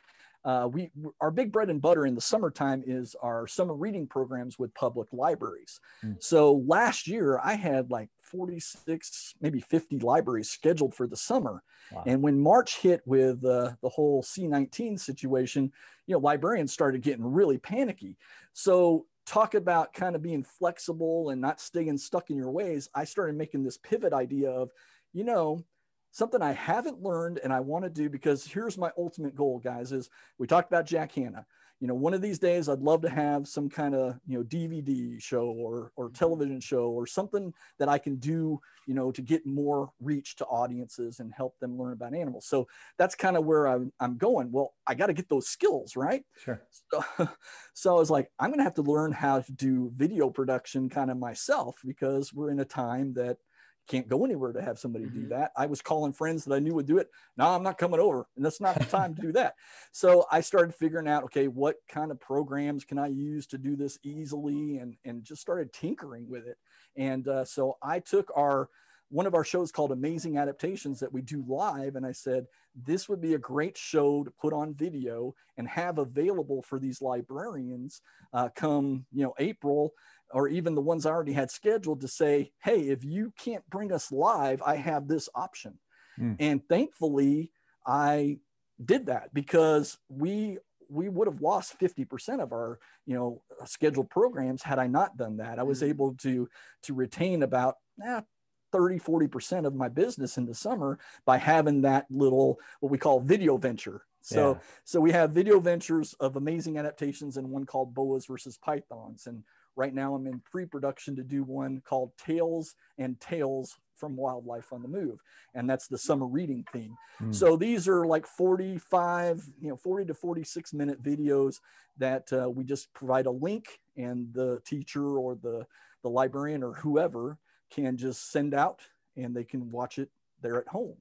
our big bread and butter in the summertime is our summer reading programs with public libraries. So last year I had like 46, maybe 50 libraries scheduled for the summer. Wow. And when March hit with the whole C-19 situation, librarians started getting really panicky. So talk about kind of being flexible and not staying stuck in your ways. I started making this pivot idea of, something I haven't learned and I want to do, because here's my ultimate goal, guys, is we talked about Jack Hanna. One of these days I'd love to have some kind of, DVD show or television show or something that I can do, to get more reach to audiences and help them learn about animals. So that's kind of where I'm going. Well, I got to get those skills, right? Sure. So I was like, I'm going to have to learn how to do video production kind of myself, because we're in a time that can't go anywhere to have somebody do that. I was calling friends that I knew would do it. No, I'm not coming over. And that's not the time to do that. So I started figuring out, okay, what kind of programs can I use to do this easily, and just started tinkering with it. And so I took one of our shows called Amazing Adaptations that we do live. And I said, this would be a great show to put on video and have available for these librarians come, April, or even the ones I already had scheduled, to say, hey, if you can't bring us live, I have this option. And thankfully I did that, because we would have lost 50% of our, scheduled programs had I not done that. I was able to retain about 30-40% of my business in the summer by having that little, what we call video venture. So we have video ventures of Amazing Adaptations and one called Boas versus Pythons. And Right now I'm in pre-production to do one called Tales and Tales from Wildlife on the Move. And that's the summer reading theme. So these are like 40 to 46 minute videos that we just provide a link, and the teacher or the librarian or whoever can just send out, and they can watch it there at home.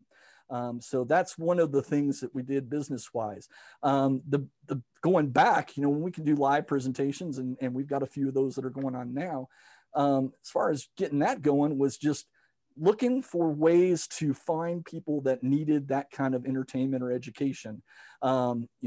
So that's one of the things that we did business wise. The going back, when we can do live presentations, and we've got a few of those that are going on now. As far as getting that going was just looking for ways to find people that needed that kind of entertainment or education.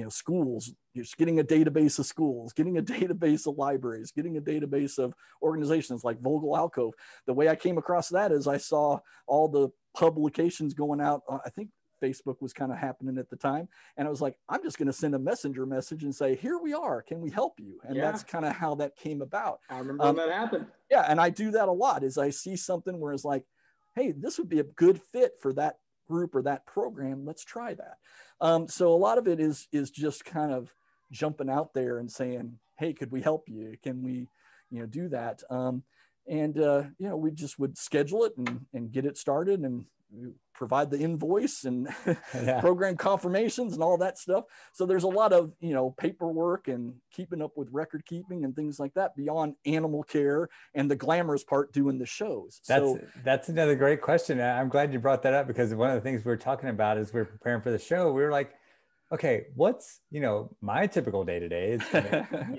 Schools, just getting a database of schools, getting a database of libraries, getting a database of organizations like Vogel Alcove. The way I came across that is I saw all the publications going out. I think Facebook was kind of happening at the time. And I was like, I'm just going to send a messenger message and say, here we are. Can we help you? And that's kind of how that came about. I remember when that happened. Yeah. And I do that a lot is I see something where it's like, hey, this would be a good fit for that group or that program. Let's try that. So a lot of it is just kind of jumping out there and saying, hey, could we help you? Can we, do that? We just would schedule it and get it started and provide the invoice and program confirmations and all that stuff. So there's a lot of, paperwork and keeping up with record keeping and things like that beyond animal care and the glamorous part doing the shows. That's another great question. I'm glad you brought that up, because one of the things we were talking about as we were preparing for the show, we were like, okay, what's, my typical day-to-day is,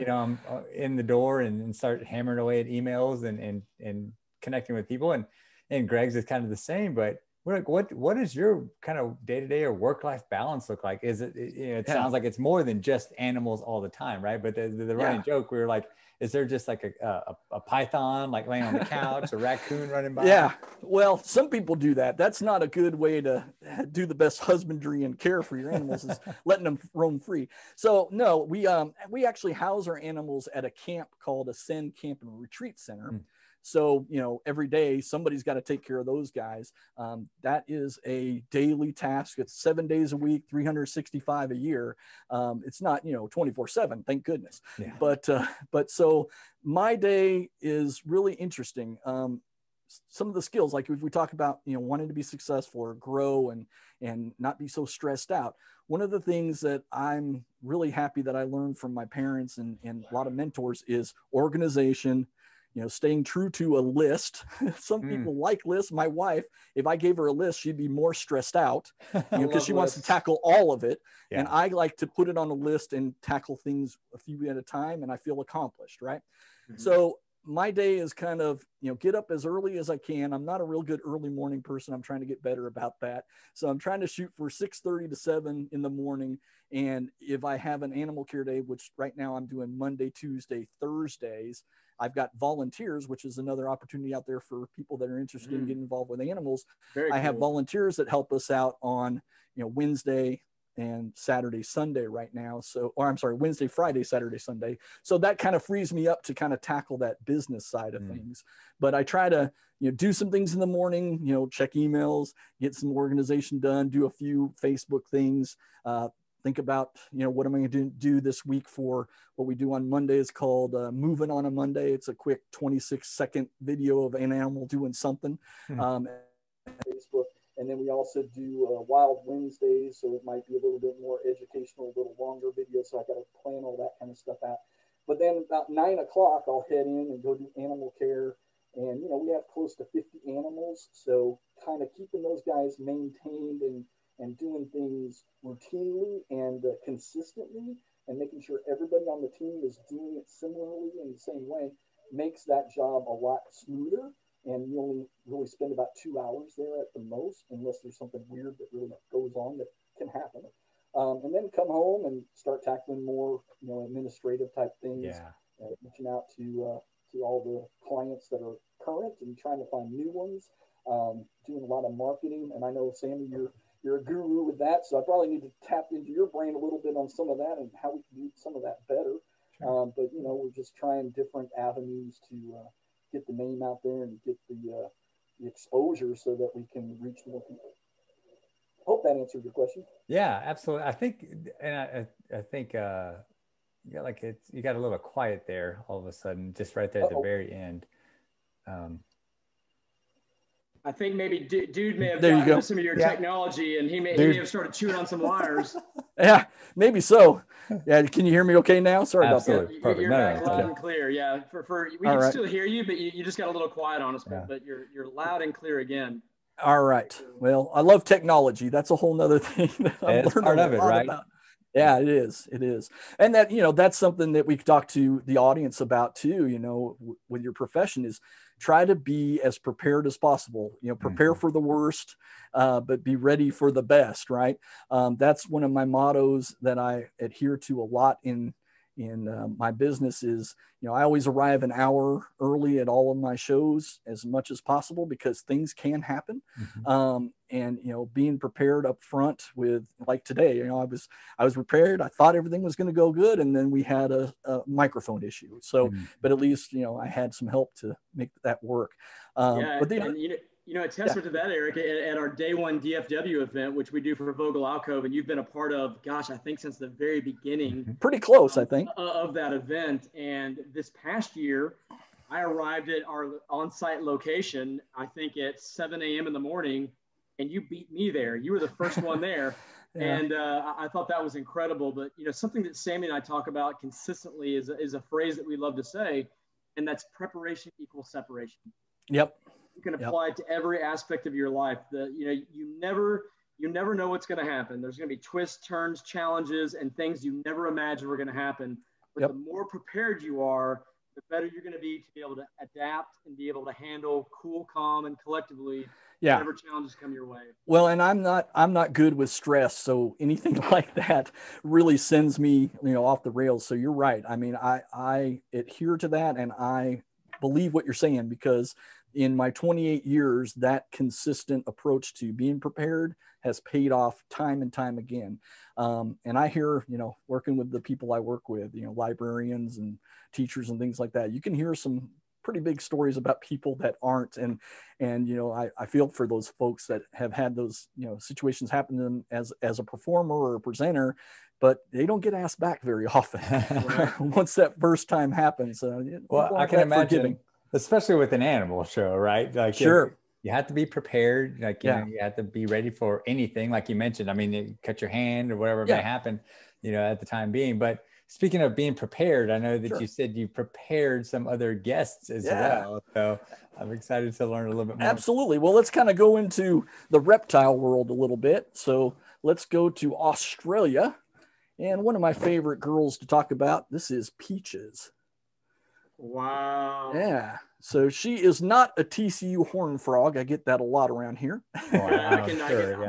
I'm in the door and start hammering away at emails and connecting with people, and Greg's is kind of the same, but we're like, what does your kind of day-to-day or work-life balance look like? Is it, it sounds like it's more than just animals all the time, right? But the running joke, we were like, is there just like a python like laying on the couch, a raccoon running by? Yeah, well, some people do that. That's not a good way to do the best husbandry and care for your animals, is letting them roam free. So no, we actually house our animals at a camp called Ascend Camp and Retreat Center. So, every day somebody's got to take care of those guys. That is a daily task. It's 7 days a week, 365 a year. It's not, 24/7, thank goodness. Yeah. But so my day is really interesting. Some of the skills, like if we talk about, wanting to be successful or grow and not be so stressed out. One of the things that I'm really happy that I learned from my parents and a lot of mentors is organization. Staying true to a list. Some people like lists. My wife, if I gave her a list, she'd be more stressed out because she wants to tackle all of it. Yeah. And I like to put it on a list and tackle things a few at a time, and I feel accomplished, right? Mm-hmm. So my day is kind of, get up as early as I can. I'm not a real good early morning person. I'm trying to get better about that. So I'm trying to shoot for 6:30 to 7 in the morning. And if I have an animal care day, which right now I'm doing Monday, Tuesday, Thursdays, I've got volunteers, which is another opportunity out there for people that are interested in getting involved with animals. I have volunteers that help us out on, Wednesday and Saturday, Sunday right now. Wednesday, Friday, Saturday, Sunday. So that kind of frees me up to kind of tackle that business side of things. But I try to, do some things in the morning, check emails, get some organization done, do a few Facebook things, think about, what am I going to do this week for what we do on Monday is called Moving on a Monday. It's a quick 26-second video of an animal doing something. Facebook. And then we also do Wild Wednesdays. So it might be a little bit more educational, a little longer video. So I got to plan all that kind of stuff out. But then about 9 o'clock, I'll head in and go do animal care. And, we have close to 50 animals. So kind of keeping those guys maintained and doing things routinely and consistently, and making sure everybody on the team is doing it similarly in the same way makes that job a lot smoother. And you only really spend about 2 hours there at the most, unless there's something weird that really goes on that can happen. And then come home and start tackling more, administrative type things, reaching out to all the clients that are current and trying to find new ones, doing a lot of marketing. And I know, Sammy, you're a guru with that, so I probably need to tap into your brain a little bit on some of that and how we can do some of that better. Sure. But we're just trying different avenues to get the name out there and get the exposure so that we can reach more people. Hope that answered your question. Yeah, absolutely. I think, and I think you got a little quiet there all of a sudden, just right there at the very end. I think maybe dude may have There you gotten go. into some of your technology, and he may have started chewing on some wires. Yeah, maybe so. Yeah, can you hear me okay now? Sorry Absolutely. about that. Perfect. You're back loud and clear. Yeah, we can still hear you, but you just got a little quiet on us. But you're loud and clear again. All right. Well, I love technology. That's a whole nother thing that I'm learning part of it, right? about. Yeah, it is. It is. And that, that's something that we talk to the audience about too, with your profession, is try to be as prepared as possible, prepare for the worst, but be ready for the best. Right. That's one of my mottos that I adhere to a lot in my business is, I always arrive an hour early at all of my shows as much as possible, because things can happen. And, being prepared up front with, like today, I was prepared. I thought everything was going to go good. And then we had a microphone issue. So, but at least, I had some help to make that work. A testament to that, Eric, at our day one DFW event, which we do for Vogel Alcove, and you've been a part of, I think since the very beginning. Pretty close, I think. Of that event. And this past year, I arrived at our on-site location, I think at 7 a.m. in the morning, and you beat me there. You were the first one there. And I thought that was incredible. But, something that Sammy and I talk about consistently is a phrase that we love to say, and that's preparation equals separation. Yep. You can apply it to every aspect of your life. You never know what's going to happen. There's going to be twists, turns, challenges, and things you never imagined were going to happen. But the more prepared you are, the better you're going to be able to adapt and be able to handle cool, calm, and collectively whatever challenges come your way. Well, and I'm not good with stress, so anything like that really sends me, off the rails. So you're right. I mean, I adhere to that, and I believe what you're saying, because in my 28 years, that consistent approach to being prepared has paid off time and time again. And I hear, working with the people I work with, librarians and teachers and things like that, you can hear some pretty big stories about people that aren't. And I feel for those folks that have had those, situations happen to them as a performer or a presenter, but they don't get asked back very often. Once that first time happens. Well, I can imagine, especially with an animal show, right? Like, sure. You have to be prepared. Like, you have to be ready for anything. Like you mentioned, I mean, you cut your hand or whatever may happen, at the time being. But speaking of being prepared, I know that you said you prepared some other guests as well. So I'm excited to learn a little bit more. Absolutely. Well, let's kind of go into the reptile world a little bit. So let's go to Australia. And one of my favorite girls to talk about, this is Peaches. Wow. Yeah. So she is not a TCU horned frog. I get that a lot around here. Wow.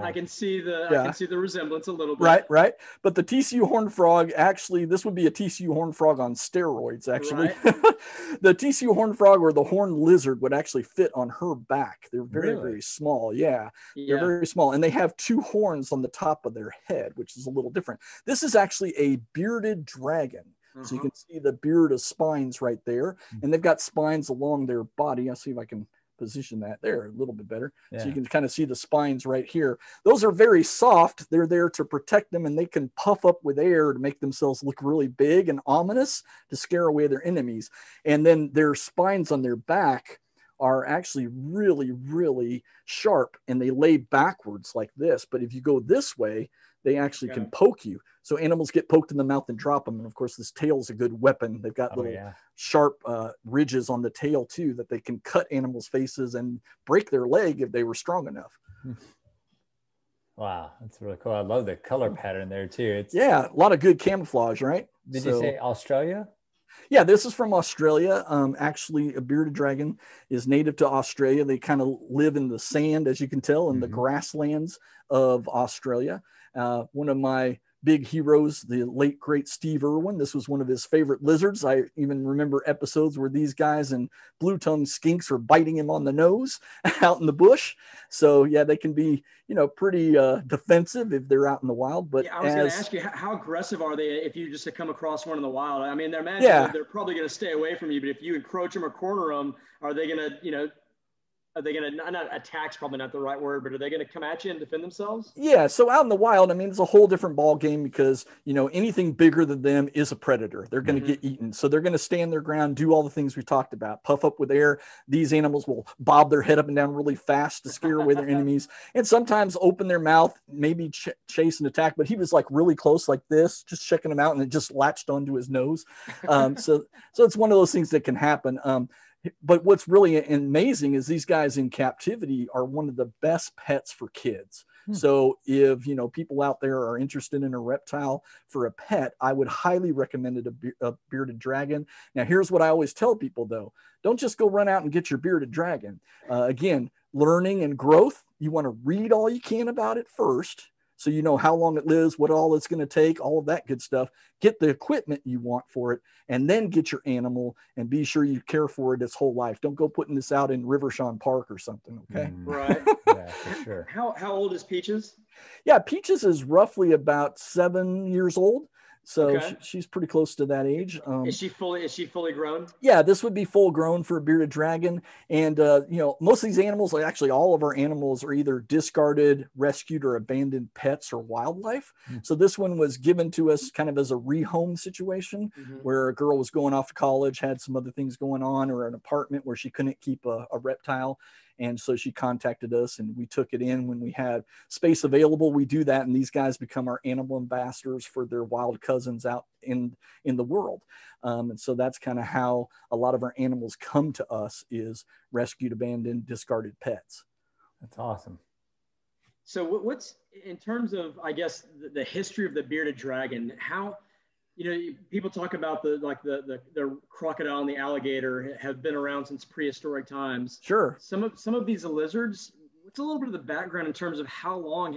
I can see the resemblance a little bit. Right. But the TCU horned frog, actually, this would be a TCU horned frog on steroids, actually. Right. The TCU horned frog or the horned lizard would actually fit on her back. They're very, very small. Yeah. They're very small. And they have two horns on the top of their head, which is a little different. This is actually a bearded dragon. So you can see the beard of spines right there. And they've got spines along their body. I'll see if I can position that there a little bit better. Yeah. So you can kind of see the spines right here. Those are very soft. They're there to protect them, and they can puff up with air to make themselves look really big and ominous to scare away their enemies. And then their spines on their back are actually really, really sharp, and they lay backwards like this. But if you go this way, they actually can poke you. So animals get poked in the mouth and drop them. And of course, this tail's a good weapon. They've got little sharp ridges on the tail too, that they can cut animals' faces and break their leg if they were strong enough. Wow, that's really cool. I love the color pattern there too. A lot of good camouflage, right? Did you say Australia? Yeah, this is from Australia. Actually, a bearded dragon is native to Australia. They kind of live in the sand, as you can tell, in the grasslands of Australia. One of my big heroes, the late, great Steve Irwin. This was one of his favorite lizards. I even remember episodes where these guys and blue-tongued skinks are biting him on the nose out in the bush. So, yeah, they can be, pretty defensive if they're out in the wild. But I was going to ask you, how aggressive are they if you just come across one in the wild? I mean, they're probably going to stay away from you, but if you encroach them or corner them, are they going to, are they going to, not attack's probably not the right word, but are they going to come at you and defend themselves? Yeah. So out in the wild, I mean, it's a whole different ball game because, you know, anything bigger than them is a predator. They're going to get eaten. So they're going to stand their ground, do all the things we talked about, puff up with air. These animals will bob their head up and down really fast to scare away their enemies, and sometimes open their mouth, maybe chase and attack. But he was like really close like this, just checking him out, and it just latched onto his nose. So it's one of those things that can happen. But what's really amazing is these guys in captivity are one of the best pets for kids. So if, you know, people out there are interested in a reptile for a pet, I would highly recommend it, a bearded dragon. Now, here's what I always tell people, though. Don't just go run out and get your bearded dragon. Again, learning and growth, you want to read all you can about it first, so you know how long it lives, what all it's going to take, all of that good stuff. Get the equipment you want for it, and then get your animal and be sure you care for it its whole life. Don't go putting this out in Rivershawn Park or something, okay? Right. Yeah, for sure. How old is Peaches? Yeah, Peaches is roughly about 7 years old. So Okay. she's pretty close to that age. Is she fully grown? Yeah, this would be full grown for a bearded dragon. And, you know, most of these animals, like actually all of our animals, are either discarded, rescued, or abandoned pets or wildlife. So this one was given to us kind of as a rehome situation where a girl was going off to college, had some other things going on, or an apartment where she couldn't keep a reptile. And so she contacted us and we took it in when we had space available. We do that. And these guys become our animal ambassadors for their wild cousins out in the world. And so that's kind of how a lot of our animals come to us, is rescued, abandoned, discarded pets. That's awesome. So what's, in terms of, I guess, the history of the bearded dragon, how, you know, people talk about the crocodile and the alligator have been around since prehistoric times. Sure. Some of these lizards, what's a little bit of the background in terms of how long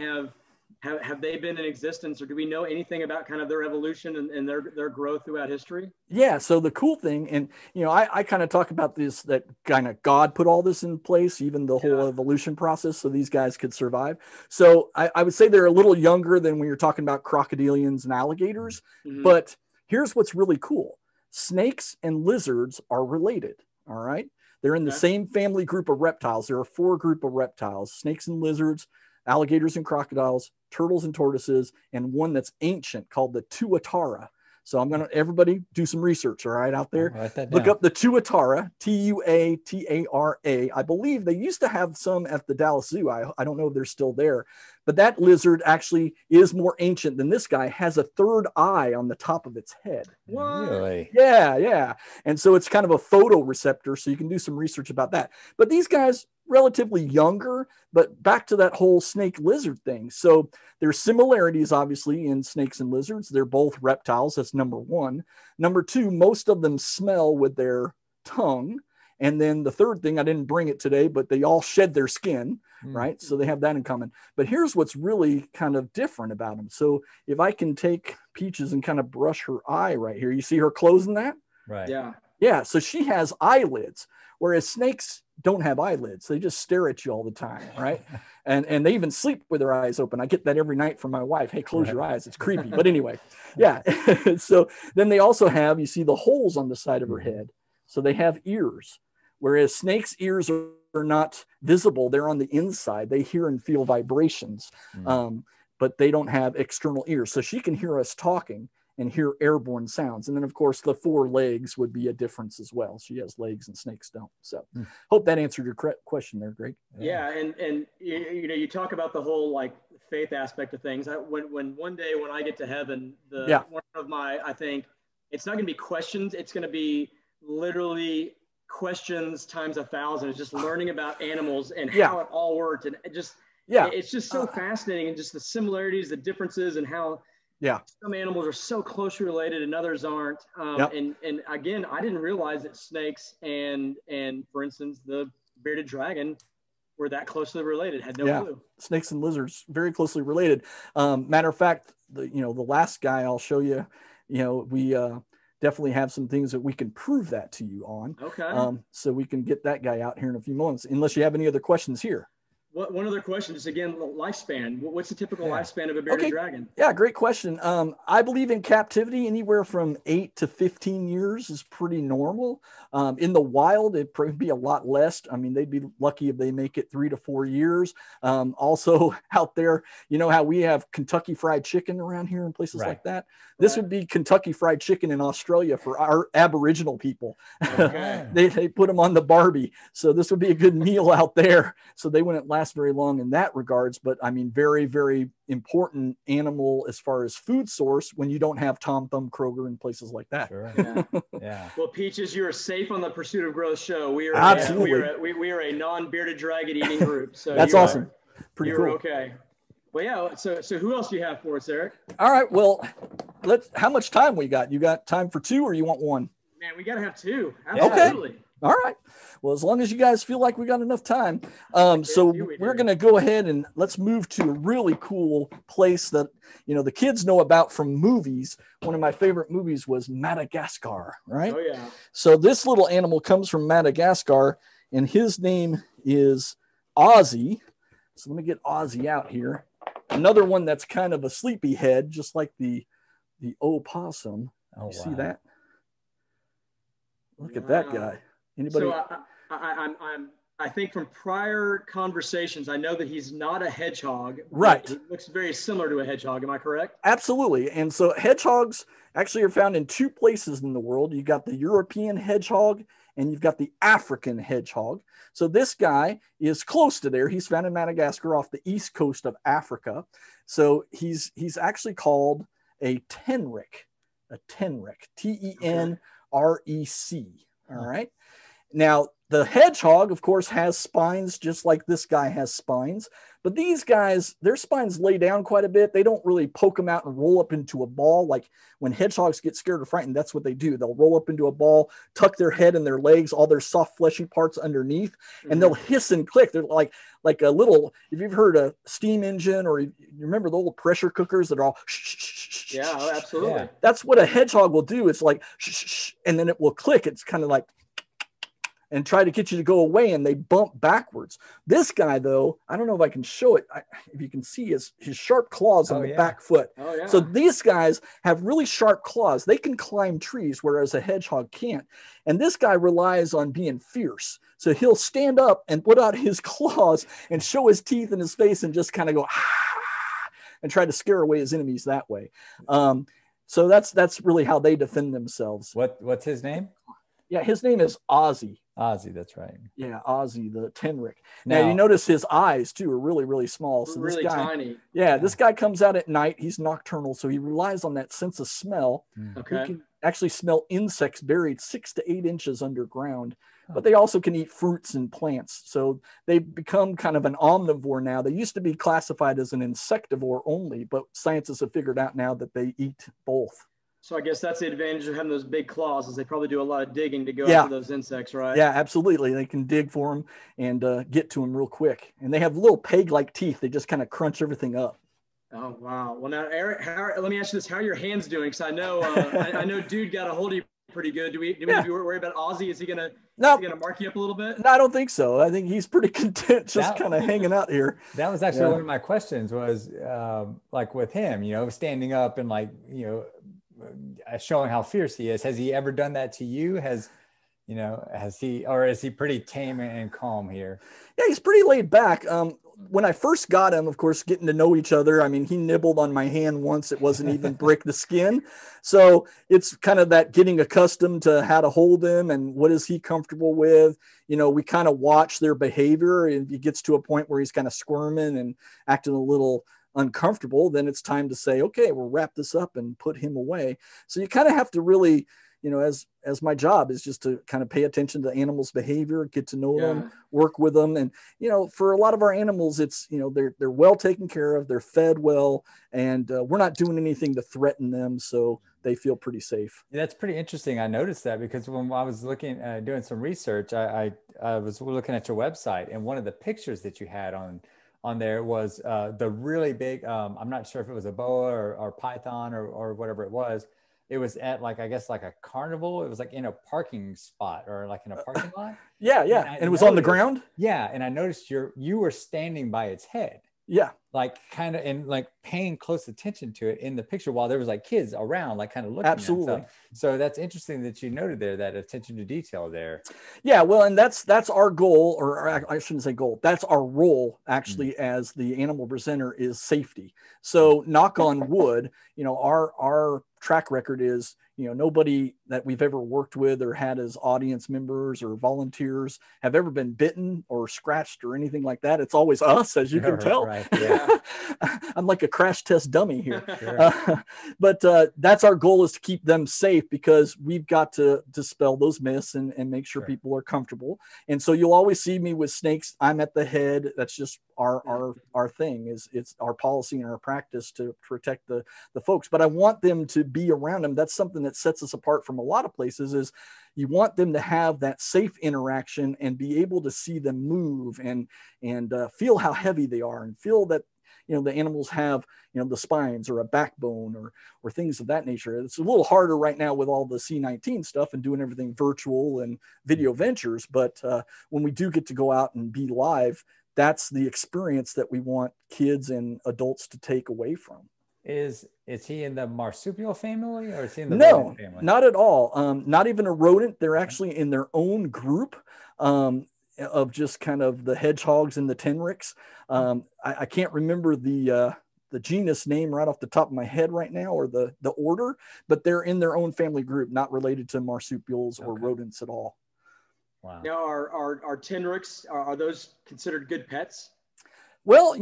have they been in existence, or do we know anything about kind of their evolution and their growth throughout history? Yeah. So the cool thing, and, you know, I kind of talk about this, that kind of God put all this in place, even the whole evolution process, so these guys could survive. So I would say they're a little younger than when you're talking about crocodilians and alligators. But here's what's really cool. Snakes and lizards are related. All right. They're in the same family group of reptiles. There are 4 groups of reptiles: snakes and lizards, alligators and crocodiles, turtles and tortoises, and one that's ancient called the Tuatara. So I'm going to, everybody do some research, all right, out there. Write that down. Look up the Tuatara, Tuatara. I believe they used to have some at the Dallas Zoo. I don't know if they're still there, but that lizard actually is more ancient than this guy, has a 3rd eye on the top of its head. What? Really? Yeah. And so it's kind of a photoreceptor, so you can do some research about that. But these guys, relatively younger, but back to that whole snake lizard thing. So there's similarities, obviously, in snakes and lizards. They're both reptiles. That's number 1. Number 2, most of them smell with their tongue. And then the third thing, I didn't bring it today, but they all shed their skin, right? So they have that in common. But here's what's really kind of different about them. So if I can take Peaches and kind of brush her eye right here, you see her closing that? Right. Yeah. Yeah. So she has eyelids, whereas snakes don't have eyelids. They just stare at you all the time, right? And they even sleep with their eyes open. I get that every night from my wife. Hey, close your eyes. It's creepy. But anyway, yeah. So then they also have, you see the holes on the side of her head. So they have ears, whereas snakes' ears are not visible. They're on the inside. They hear and feel vibrations, but they don't have external ears. So she can hear us talking and hear airborne sounds. And then, of course, the 4 legs would be a difference as well. She has legs and snakes don't. So hope that answered your question there, Greg. Yeah. And you know, you talk about the whole like faith aspect of things. When one day when I get to heaven, one of my, I think it's not going to be questions. It's going to be literally questions times 1,000. It's just learning about animals and how it all worked. And it just, it's just so fascinating, and just the similarities, the differences, and how some animals are so closely related and others aren't. And again, I didn't realize that snakes and for instance, the bearded dragon were that closely related. Had no clue. Snakes and lizards, very closely related. Matter of fact, the last guy I'll show you, we definitely have some things that we can prove that to you on. Okay. So we can get that guy out here in a few moments, unless you have any other questions here. One other question, just again, lifespan. What's the typical lifespan of a bearded dragon? Yeah, great question. I believe in captivity, anywhere from 8 to 15 years is pretty normal. In the wild, it'd probably be a lot less. I mean, they'd be lucky if they make it 3 to 4 years. Also out there, you know how we have Kentucky Fried Chicken around here and places like that? This would be Kentucky Fried Chicken in Australia for our Aboriginal people. Okay. They put them on the Barbie. So this would be a good meal out there. So they wouldn't last very long in that regards. But I mean, very, very important animal as far as food source when you don't have Tom Thumb Kroger and places like that. Sure. Yeah. Well, Peaches, you are safe on the Pursuit of Growth show. We are absolutely we are a non-bearded dragon eating group. So that's awesome. Pretty cool. Okay. Well, yeah. So who else do you have for us, Eric? All right. Well, how much time we got? You got time for 2 or you want 1? Man, we got to have 2. Absolutely. Okay. All right. Well, as long as you guys feel like we got enough time. So we're going to go ahead and let's move to a really cool place that, you know, the kids know about from movies. One of my favorite movies was Madagascar, right? Oh, yeah. So this little animal comes from Madagascar and his name is Ozzy. So let me get Ozzy out here. Another one that's kind of a sleepy head, just like the opossum. You see that? Look at that guy. Anybody? So I think from prior conversations, I know that he's not a hedgehog. Right. He looks very similar to a hedgehog. Am I correct? Absolutely. And so hedgehogs actually are found in 2 places in the world. You got the European hedgehog and you've got the African hedgehog. So this guy is close to there. He's found in Madagascar off the east coast of Africa. So he's actually called a tenrec, Tenrec. All right. Now, the hedgehog, of course, has spines just like this guy has spines. But these guys, their spines lay down quite a bit. They don't really poke them out and roll up into a ball. Like when hedgehogs get scared or frightened, that's what they do. They'll roll up into a ball, tuck their head and their legs, all their soft, fleshy parts underneath, and they'll hiss and click. They're like a little, if you've heard a steam engine or you remember the old pressure cookers that are all yeah, absolutely. Yeah. That's what a hedgehog will do. It's like and then it will click. It's kind of like and try to get you to go away, and they bump backwards. This guy, though, I don't know if I can show it. If you can see his sharp claws on the back foot. Oh, yeah. So these guys have really sharp claws. They can climb trees, whereas a hedgehog can't. And this guy relies on being fierce. So he'll stand up and put out his claws and show his teeth in his face and just kind of go, and try to scare away his enemies that way. So that's really how they defend themselves. What's his name? Yeah, his name is Ozzy. Ozzy, that's right. Yeah, Ozzy the Tenrec. Now you notice his eyes too are really, really small. So really this guy, tiny. Yeah, this guy comes out at night. He's nocturnal, so he relies on that sense of smell. Okay. He can actually smell insects buried 6 to 8 inches underground. But they also can eat fruits and plants. So they become kind of an omnivore now. They used to be classified as an insectivore only, but scientists have figured out now that they eat both. So I guess that's the advantage of having those big claws, is they probably do a lot of digging to go after those insects, right? Yeah, absolutely. They can dig for them and get to them real quick. And they have little peg-like teeth. They just kind of crunch everything up. Oh, wow. Well, now, Eric, let me ask you this. How are your hands doing? Because I know I know Dude got a hold of you pretty good. Do we worry about Ozzy? Is he gonna mark you up a little bit? No, I don't think so. I think he's pretty content just kind of hanging out here. That was actually one of my questions was like with him, standing up and showing how fierce he is. Has he ever done that to you? Has he, or is he pretty tame and calm here? Yeah, he's pretty laid back. When I first got him, of course, getting to know each other, I mean, he nibbled on my hand once. It wasn't even break the skin. So it's kind of that getting accustomed to how to hold him and what is he comfortable with. We kind of watch their behavior, and he gets to a point where he's kind of squirming and acting a little uncomfortable. Then it's time to say, okay, we'll wrap this up and put him away. So you kind of have to really, as my job is just to kind of pay attention to animals' behavior, get to know them, work with them. And, for a lot of our animals, it's, they're well taken care of, they're fed well, and we're not doing anything to threaten them. So they feel pretty safe. Yeah, that's pretty interesting. I noticed that because when I was looking, doing some research, I was looking at your website, and one of the pictures that you had on there was the really big, I'm not sure if it was a boa or python or whatever it was, it was at like, I guess like a carnival. It was like in a parking spot or like in a parking lot. Yeah. And it was on the ground. Yeah. And I noticed you were standing by its head. Yeah. Like kind of, and like paying close attention to it in the picture while there was like kids around, like kind of looking. Absolutely. So that's interesting that you noted there, that attention to detail there. Yeah. Well, and that's our goal, or I shouldn't say goal. That's our role actually as the animal presenter, is safety. So knock on wood, our track record is, nobody that we've ever worked with or had as audience members or volunteers have ever been bitten or scratched or anything like that. It's always us, as you can tell. Right, yeah. I'm like a crash test dummy here. Sure. But that's our goal, is to keep them safe, because we've got to dispel those myths and make sure people are comfortable. And so you'll always see me with snakes. I'm at the head. That's just our thing. It's our policy and our practice to protect the folks. But I want them to be around them. That's something that sets us apart from a lot of places, is you want them to have that safe interaction and be able to see them move and feel how heavy they are, and feel that the animals have the spines or a backbone or things of that nature. It's a little harder right now with all the C19 stuff and doing everything virtual and video ventures, but when we do get to go out and be live, that's the experience that we want kids and adults to take away from. Is he in the marsupial family, or is he in the rodent family? No, not at all. Not even a rodent. They're actually in their own group of just kind of the hedgehogs and the tenrecs. I can't remember the genus name right off the top of my head right now, or the order, but they're in their own family group, not related to marsupials or rodents at all. Wow. Now, are tenrecs, are those considered good pets? Well,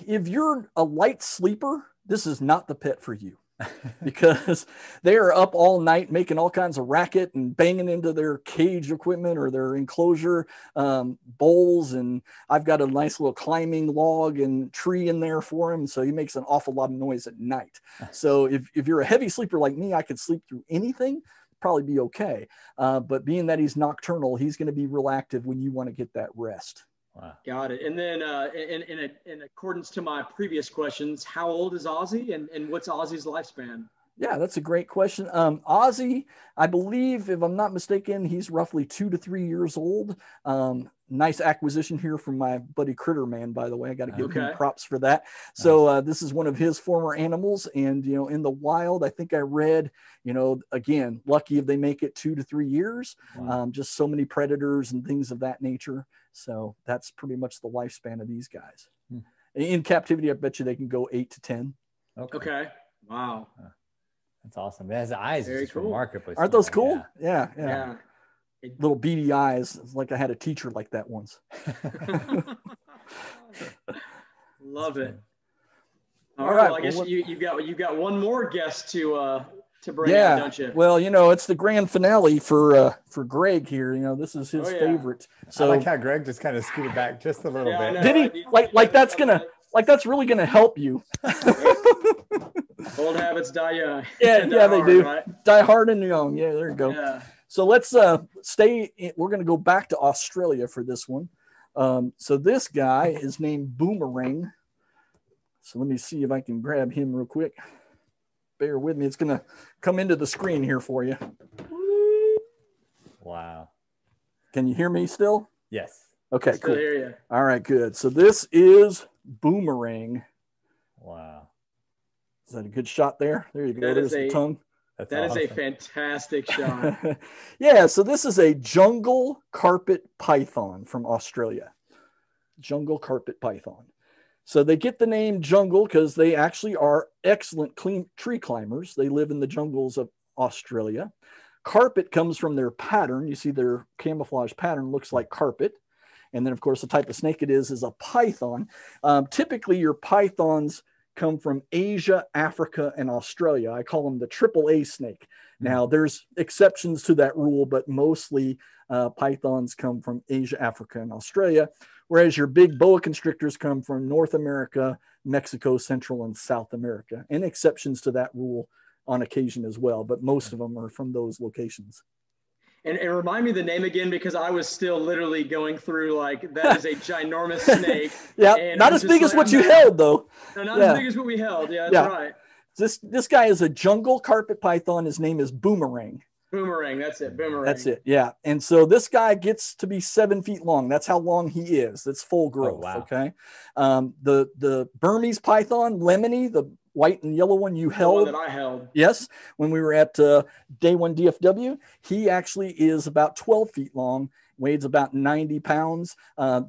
if you're a light sleeper, this is not the pet for you, because they are up all night making all kinds of racket and banging into their cage equipment or their enclosure bowls. And I've got a nice little climbing log and tree in there for him, so he makes an awful lot of noise at night. So if you're a heavy sleeper like me, I could sleep through anything, probably be okay. But being that he's nocturnal, he's going to be real active when you want to get that rest. Wow. Got it. And then in accordance to my previous questions, how old is Ozzy, and what's Ozzy's lifespan? Yeah, that's a great question. Ozzy, I believe, if I'm not mistaken, he's roughly 2 to 3 years old. Nice acquisition here from my buddy Critter Man, by the way. I got to give him props for that. Nice. So this is one of his former animals. And, in the wild, I think I read, again, lucky if they make it 2 to 3 years. Wow. Just so many predators and things of that nature. So that's pretty much the lifespan of these guys. In captivity, I bet you they can go 8 to 10. Okay. Wow. That's awesome. It has eyes. Very cool. Remarkably. Aren't those cool? Yeah. Little beady eyes. It's like I had a teacher like that once. Love it. All right. Well, I guess you've got one more guest to bring in, don't you? Well, it's the grand finale for Greg here. This is his favorite. So I like how Greg just kind of scooted back just a little bit. Did he? Like that's really gonna help you. Old habits die young. Yeah, they do. Right? Die hard and young. Yeah, there you go. Yeah. So let's we're going to go back to Australia for this one. So this guy is named Boomerang. So let me see if I can grab him real quick. Bear with me. It's going to come into the screen here for you. Wow. Can you hear me still? Yes. Okay, cool. Hear you. All right, good. So this is Boomerang. Wow. Is that a good shot there? There you go. There's the tongue. That awesome. Is a fantastic shot. Yeah, so this is a jungle carpet python from Australia. Jungle carpet python. So they get the name jungle because they actually are excellent tree climbers. They live in the jungles of Australia. Carpet comes from their pattern. You see their camouflage pattern looks like carpet. And then, of course, the type of snake it is a python. Typically, your pythons come from Asia, Africa, and Australia. I call them the AAA snake. Now, there's exceptions to that rule, but mostly pythons come from Asia, Africa, and Australia, whereas your big boa constrictors come from North America, Mexico, Central, and South America, and exceptions to that rule on occasion as well, but most of them are from those locations. And remind me the name again, because I was still literally going through that is a ginormous snake. Yeah, not as big as what you held, though. No, not as big as what we held. Yeah, that's right. This guy is a jungle carpet python. His name is Boomerang. Boomerang, that's it. Boomerang. That's it. Yeah. And so this guy gets to be 7 feet long. That's how long he is. That's full growth. Oh, wow. Okay. The Burmese python, Lemony, the white and yellow one you held. The one that I held. Yes. When we were at Day One DFW, he actually is about 12 feet long, weighs about 90 pounds.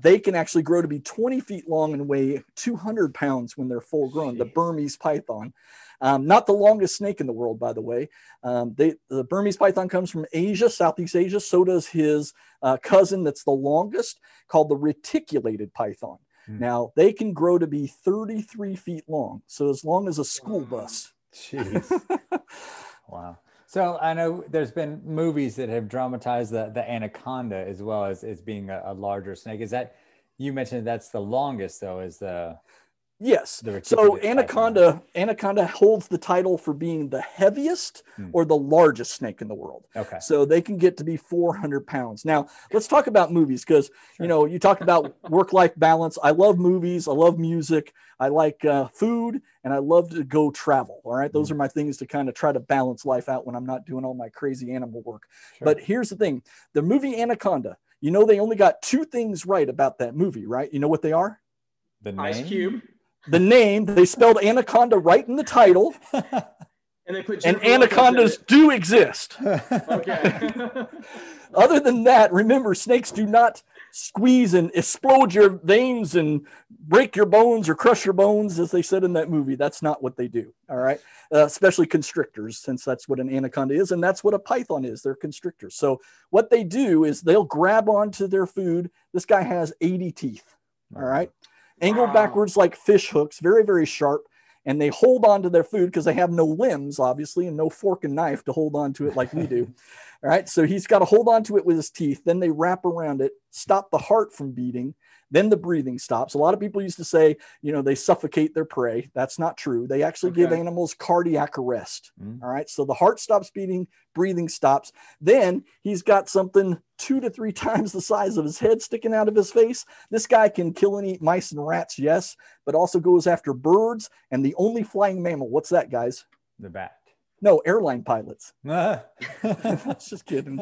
They can actually grow to be 20 feet long and weigh 200 pounds when they're full grown. Jeez. The Burmese python. Not the longest snake in the world, by the way. The Burmese python comes from Asia, Southeast Asia. So does his cousin that's the longest, called the reticulated python. Now, they can grow to be 33 feet long. So as long as a school bus. Jeez. Wow. So I know there's been movies that have dramatized the anaconda as well as being a larger snake. Is that, you mentioned that's the longest though, is the... Yes. So anaconda holds the title for being the heaviest or the largest snake in the world. Okay. So they can get to be 400 pounds. Now let's talk about movies because, you know, you talk about work-life balance. I love movies. I love music. I like food and I love to go travel. All right. Those are my things to kind of try to balance life out when I'm not doing all my crazy animal work. Sure. But here's the thing. The movie Anaconda, you know, they only got 2 things right about that movie, right? You know what they are? The name? Ice Cube. The name, they spelled anaconda right in the title. And they put anacondas do exist. Okay. Other than that, remember, snakes do not squeeze and explode your veins and break your bones or crush your bones, as they said in that movie. That's not what they do. All right. Especially constrictors, since that's what an anaconda is. And that's what a python is. They're constrictors. So what they do is they'll grab onto their food. This guy has 80 teeth. All right. Angled backwards like fish hooks, very, very sharp. And they hold on to their food because they have no limbs, obviously, and no fork and knife to hold on to it like we do. All right. So he's got to hold on to it with his teeth. Then they wrap around it, stop the heart from beating. Then the breathing stops. A lot of people used to say, you know, they suffocate their prey. That's not true. They actually give animals cardiac arrest. All right. So the heart stops beating, breathing stops. Then he's got something 2 to 3 times the size of his head sticking out of his face. This guy can kill and eat mice and rats, yes, but also goes after birds and the only flying mammal. What's that, guys? The bat. No, airline pilots. Just kidding.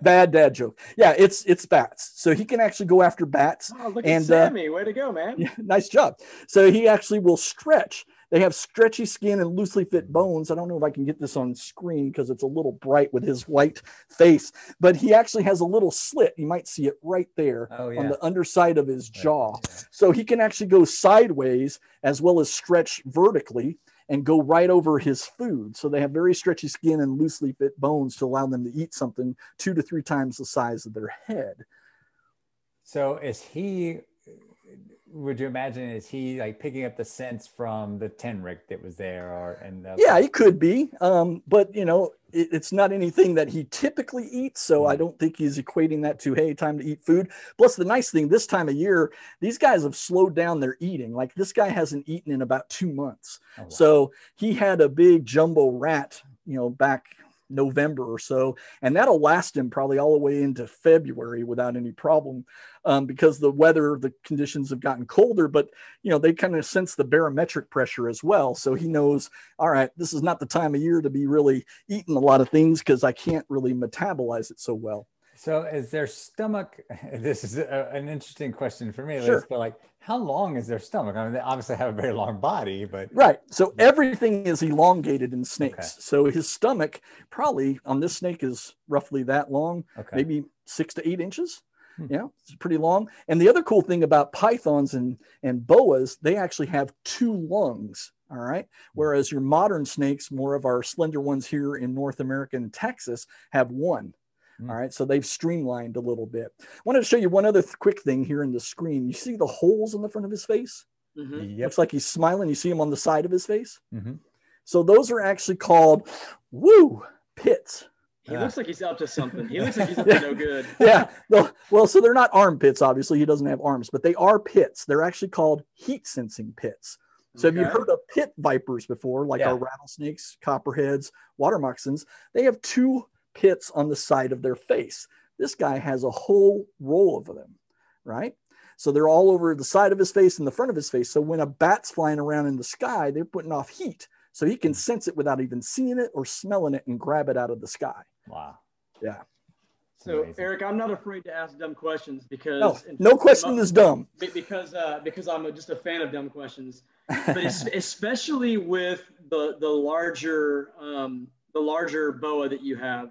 Bad dad joke. Yeah, it's bats. So he can actually go after bats. Oh, look at Sammy. Way to go, man. Yeah, nice job. So he actually will stretch. They have stretchy skin and loosely fit bones. I don't know if I can get this on screen because it's a little bright with his white face, but he actually has a little slit. You might see it right there on the underside of his jaw. Yeah. So he can actually go sideways as well as stretch vertically and go right over his food. So they have very stretchy skin and loosely fit bones to allow them to eat something 2 to 3 times the size of their head. So would you imagine, is he like picking up the scents from the tenric that was there? Yeah, he could be. But, you know, it's not anything that he typically eats. So I don't think he's equating that to, hey, time to eat food. Plus, the nice thing, this time of year, these guys have slowed down their eating. Like this guy hasn't eaten in about 2 months. Oh, wow. So he had a big jumbo rat, you know, back November or so, and that'll last him probably all the way into February without any problem, because the weather, the conditions have gotten colder, but you know, they kind of sense the barometric pressure as well. So he knows, all right, this is not the time of year to be really eating a lot of things because I can't really metabolize it so well. So is their stomach, this is an interesting question for me, sure, but like, how long is their stomach? I mean, they obviously have a very long body, but. Right. So everything is elongated in snakes. Okay. So his stomach probably on this snake is roughly that long, maybe 6 to 8 inches. Yeah, it's pretty long. And the other cool thing about pythons and boas, they actually have 2 lungs. All right. Whereas your modern snakes, more of our slender ones here in North America and Texas, have 1. All right. So they've streamlined a little bit. I wanted to show you one other quick thing here in the screen. You see the holes in the front of his face? Yep. Looks like he's smiling. You see him on the side of his face? So those are actually called pits. He looks like he's up to something. He looks like he's up to no good. Yeah. Well, so they're not armpits, obviously. He doesn't have arms, but they are pits. They're actually called heat sensing pits. So have you heard of pit vipers before, like our rattlesnakes, copperheads, water moccasins? They have 2 pits on the side of their face. This guy has a whole row of them, right? So they're all over the side of his face and the front of his face. So when a bat's flying around in the sky, they're putting off heat. So he can sense it without even seeing it or smelling it and grab it out of the sky. Wow. Yeah. So Eric, I'm not afraid to ask dumb questions because no question is dumb. Because I'm just a fan of dumb questions. But especially with the larger boa that you have,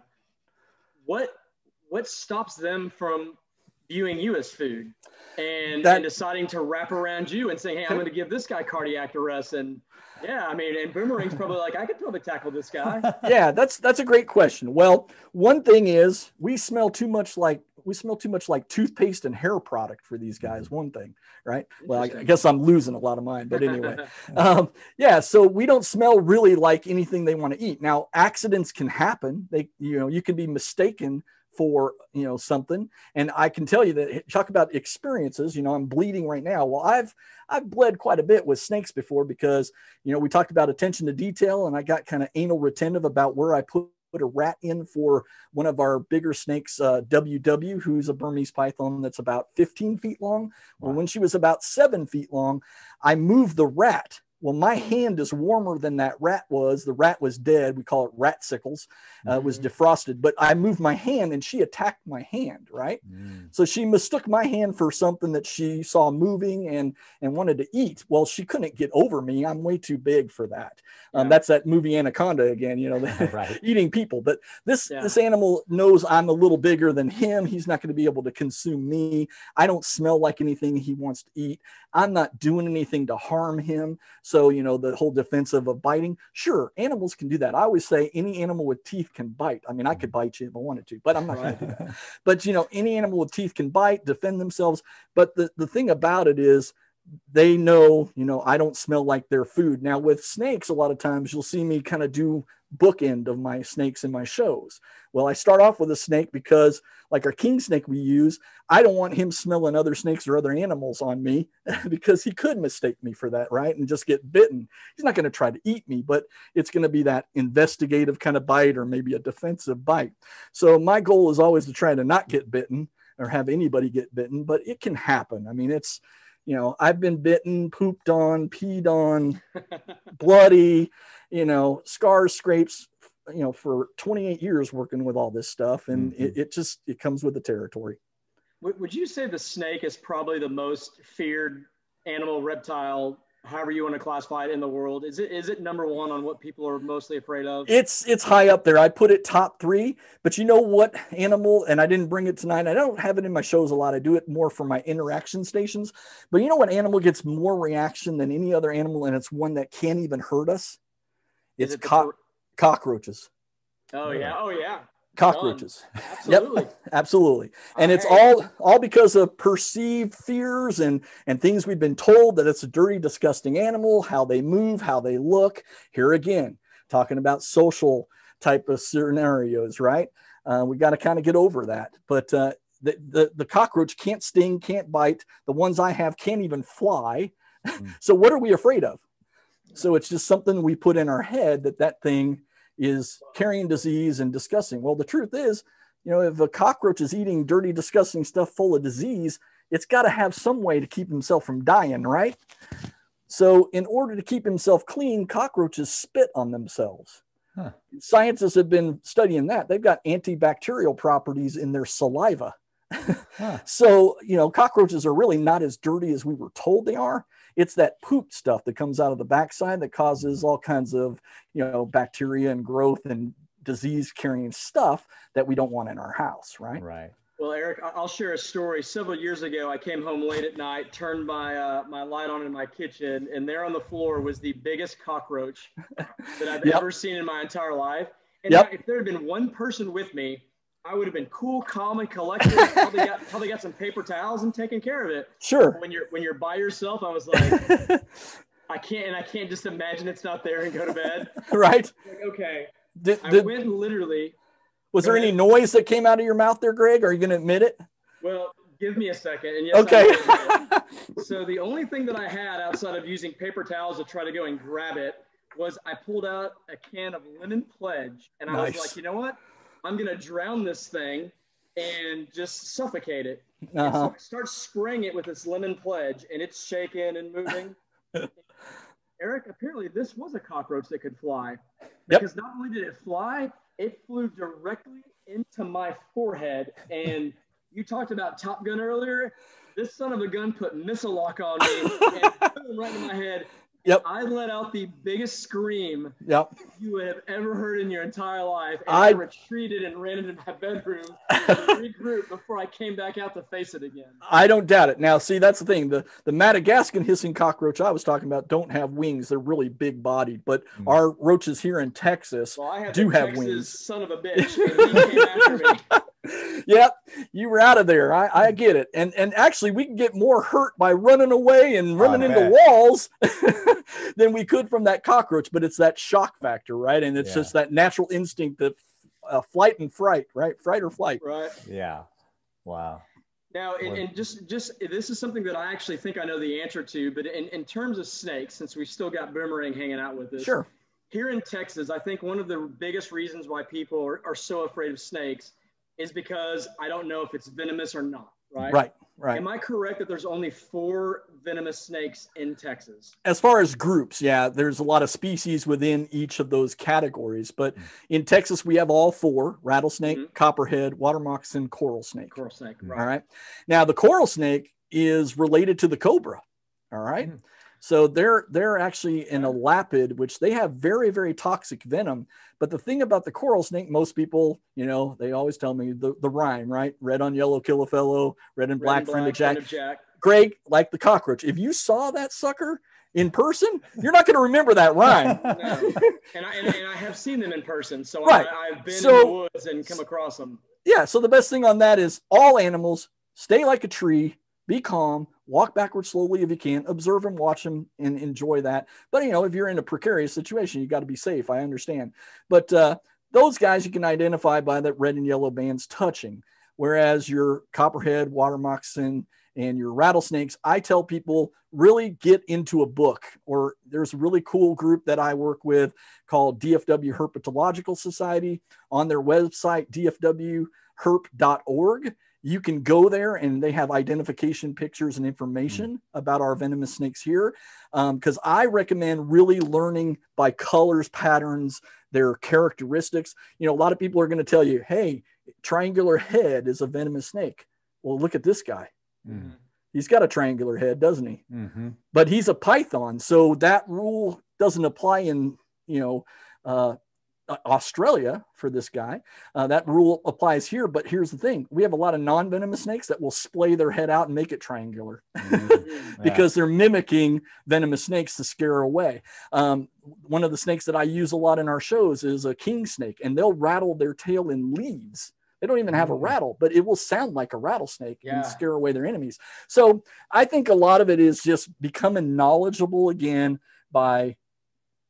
what stops them from viewing you as food and deciding to wrap around you and saying, hey, I'm going to give this guy cardiac arrest? And yeah, I mean, and Boomerang's probably like, I could probably tackle this guy. Yeah, that's a great question. Well, one thing is we smell too much like toothpaste and hair product for these guys. One thing, right? Well, I guess I'm losing a lot of mine, but anyway, yeah. So we don't smell really like anything they want to eat. Now, accidents can happen. You can be mistaken for something, and I can tell you that, talk about experiences. I'm bleeding right now. Well, I've bled quite a bit with snakes before because we talked about attention to detail, and I got kind of anal retentive about where I put a rat in for one of our bigger snakes, WW, who's a Burmese python that's about 15 feet long. Well, when she was about 7 feet long, I moved the rat. Well, my hand is warmer than that rat was. The rat was dead. We call it rat sickles. It was defrosted, but I moved my hand and she attacked my hand, right? So she mistook my hand for something that she saw moving and wanted to eat. Well, she couldn't get over me. I'm way too big for that. That's that movie Anaconda again, right. Eating people. But this animal knows I'm a little bigger than him. He's not going to be able to consume me. I don't smell like anything he wants to eat. I'm not doing anything to harm him. So, the whole defensive of biting, sure, animals can do that. I always say any animal with teeth can bite. I mean, I could bite you if I wanted to, but I'm not going to do that. But, any animal with teeth can bite, defend themselves. But the thing about it is they know, I don't smell like their food. Now with snakes, a lot of times you'll see me kind of do bookend of my snakes in my shows. Well, I start off with a snake because like our king snake we use, I don't want him smelling other snakes or other animals on me because he could mistake me for that, right? And just get bitten. He's not going to try to eat me, but it's going to be that investigative kind of bite or maybe a defensive bite. So my goal is always to try to not get bitten or have anybody get bitten, but it can happen. I mean, it's, I've been bitten, pooped on, peed on, bloody, scars, scrapes, for 28 years working with all this stuff. And it comes with the territory. Would you say the snake is probably the most feared animal, reptile, however you want to classify it, in the world? Is it number one on what people are mostly afraid of? It's high up there. I put it top 3, but you know what animal, and I didn't bring it tonight. I don't have it in my shows a lot. I do it more for my interaction stations, but you know what animal gets more reaction than any other animal? And it's one that can't even hurt us. It's cockroaches. Oh yeah. Oh yeah. Cockroaches. Absolutely. Yep, absolutely. And it's all because of perceived fears and things we've been told that it's a dirty, disgusting animal, how they move, how they look. Here again, talking about social type of scenarios, right? We got to kind of get over that. But the cockroach can't sting, can't bite. The ones I have can't even fly. So what are we afraid of? So it's just something we put in our head that thing is carrying disease and disgusting. Well, the truth is, if a cockroach is eating dirty, disgusting stuff full of disease, it's got to have some way to keep himself from dying, right? So in order to keep himself clean, cockroaches spit on themselves. Huh. Scientists have been studying that. They've got antibacterial properties in their saliva. Huh. So, cockroaches are really not as dirty as we were told they are. It's that poop stuff that comes out of the backside that causes all kinds of, bacteria and growth and disease carrying stuff that we don't want in our house, right? Right. Well, Eric, I'll share a story. Several years ago, I came home late at night, turned my my light on in my kitchen, and there on the floor was the biggest cockroach that I've ever seen in my entire life. And if there had been one person with me, I would have been cool, calm, and collected. Probably got some paper towels and taken care of it. Sure. When you're by yourself, I was like, I can't just imagine it's not there and go to bed. Right. Like, okay. I went literally. Was there any noise that came out of your mouth there, Greg? Are you going to admit it? Well, give me a second. And yes, okay. So the only thing that I had outside of using paper towels to try to go and grab it was I pulled out a can of Lemon Pledge, and I was like, you know what? I'm going to drown this thing and just suffocate it. And so I start spraying it with this Lemon Pledge, and it's shaking and moving. Eric, apparently this was a cockroach that could fly. Because not only did it fly, it flew directly into my forehead. And you talked about Top Gun earlier. This son of a gun put missile lock on me and boom, right in my head. Yep. I let out the biggest scream you would have ever heard in your entire life. And I retreated and ran into my bedroom to regroup before I came back out to face it again. I don't doubt it. Now, see, that's the thing. The Madagascan hissing cockroach I was talking about don't have wings. They're really big bodied. But our roaches here in Texas do have wings. Son of a bitch. And he came after me. Yep, you were out of there. I get it. And actually, we can get more hurt by running away and running into walls than we could from that cockroach. But it's that shock factor, right? And it's just that natural instinct that flight and fright, right? Fright or flight. Right. Yeah. Wow. Now, and just this is something that I actually think I know the answer to. But in terms of snakes, since we still got Boomerang hanging out with us. Sure. Here in Texas, I think one of the biggest reasons why people are so afraid of snakes is because I don't know if it's venomous or not, right? Right. Am I correct that there's only 4 venomous snakes in Texas? As far as groups, yeah, there's a lot of species within each of those categories. But in Texas, we have all 4: rattlesnake, copperhead, water moccasin, coral snake. Coral snake, right. All right. Now, the coral snake is related to the cobra, all right? So they're actually an elapid, which they have very, very toxic venom. But the thing about the coral snake, most people, they always tell me the rhyme, right? Red on yellow, kill a fellow. Red and black, friend of Jack. Greg, like the cockroach. If you saw that sucker in person, you're not going to remember that rhyme. No. And I have seen them in person. So I've been in the woods and come across them. Yeah. So the best thing on that is all animals stay like a tree. Be calm, walk backwards slowly if you can, observe them, watch them, and enjoy that. But, if you're in a precarious situation, you got to be safe. I understand. But those guys you can identify by that red and yellow bands touching, whereas your copperhead, water moccasin, and your rattlesnakes, I tell people really get into a book. Or there's a really cool group that I work with called DFW Herpetological Society. On their website, dfwherp.org. You can go there and they have identification pictures and information about our venomous snakes here. Because I recommend really learning by colors, patterns, their characteristics. A lot of people are going to tell you, hey, triangular head is a venomous snake. Well, look at this guy. He's got a triangular head, doesn't he? But he's a python. So that rule doesn't apply in, Australia for this guy. That rule applies here, but here's the thing. We have a lot of non-venomous snakes that will splay their head out and make it triangular because they're mimicking venomous snakes to scare away. One of the snakes that I use a lot in our shows is a king snake, and they'll rattle their tail in leaves. They don't even have a rattle, but it will sound like a rattlesnake and scare away their enemies. So I think a lot of it is just becoming knowledgeable again by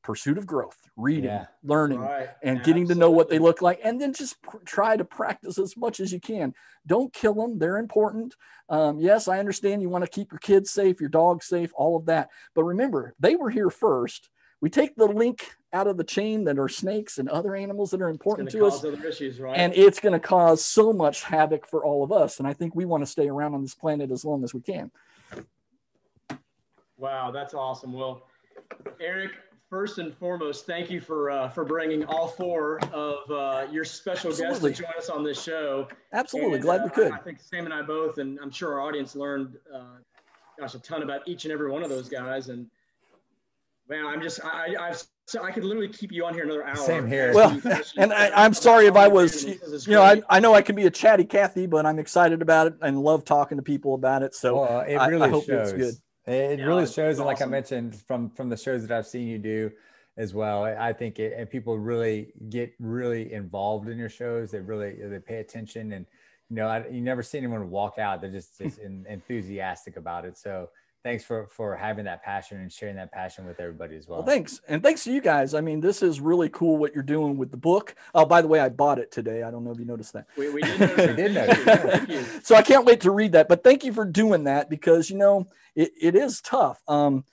pursuit of growth, reading, learning, and getting to know what they look like. And then just try to practice as much as you can. Don't kill them. They're important. Yes, I understand you want to keep your kids safe, your dog safe, all of that. But remember, they were here first. We take the link out of the chain that are snakes and other animals that are important to us. Issues, right? And it's going to cause so much havoc for all of us. And I think we want to stay around on this planet as long as we can. Wow, that's awesome. Well, Eric, first and foremost, thank you for bringing all 4 of your special guests to join us on this show. Absolutely. And, glad we could. I think Sam and I both, and I'm sure our audience learned, a ton about each and every one of those guys. And man, I could literally keep you on here another hour. Same here. Well, and I'm sorry if I was, I know I can be a chatty Cathy, but I'm excited about it and love talking to people about it. So it really I hope shows. it's good. It really shows, and like awesome. I mentioned from the shows that I've seen you do as well, I think and people really get really involved in your shows. They pay attention, and you never see anyone walk out. They're just enthusiastic about it. So thanks for having that passion and sharing that passion with everybody as well. Well, thanks. And thanks to you guys. I mean, this is really cool what you're doing with the book. Oh, by the way, I bought it today. I don't know if you noticed that. We did notice. We did notice. Thank you. So I can't wait to read that. But thank you for doing that because, it is tough, to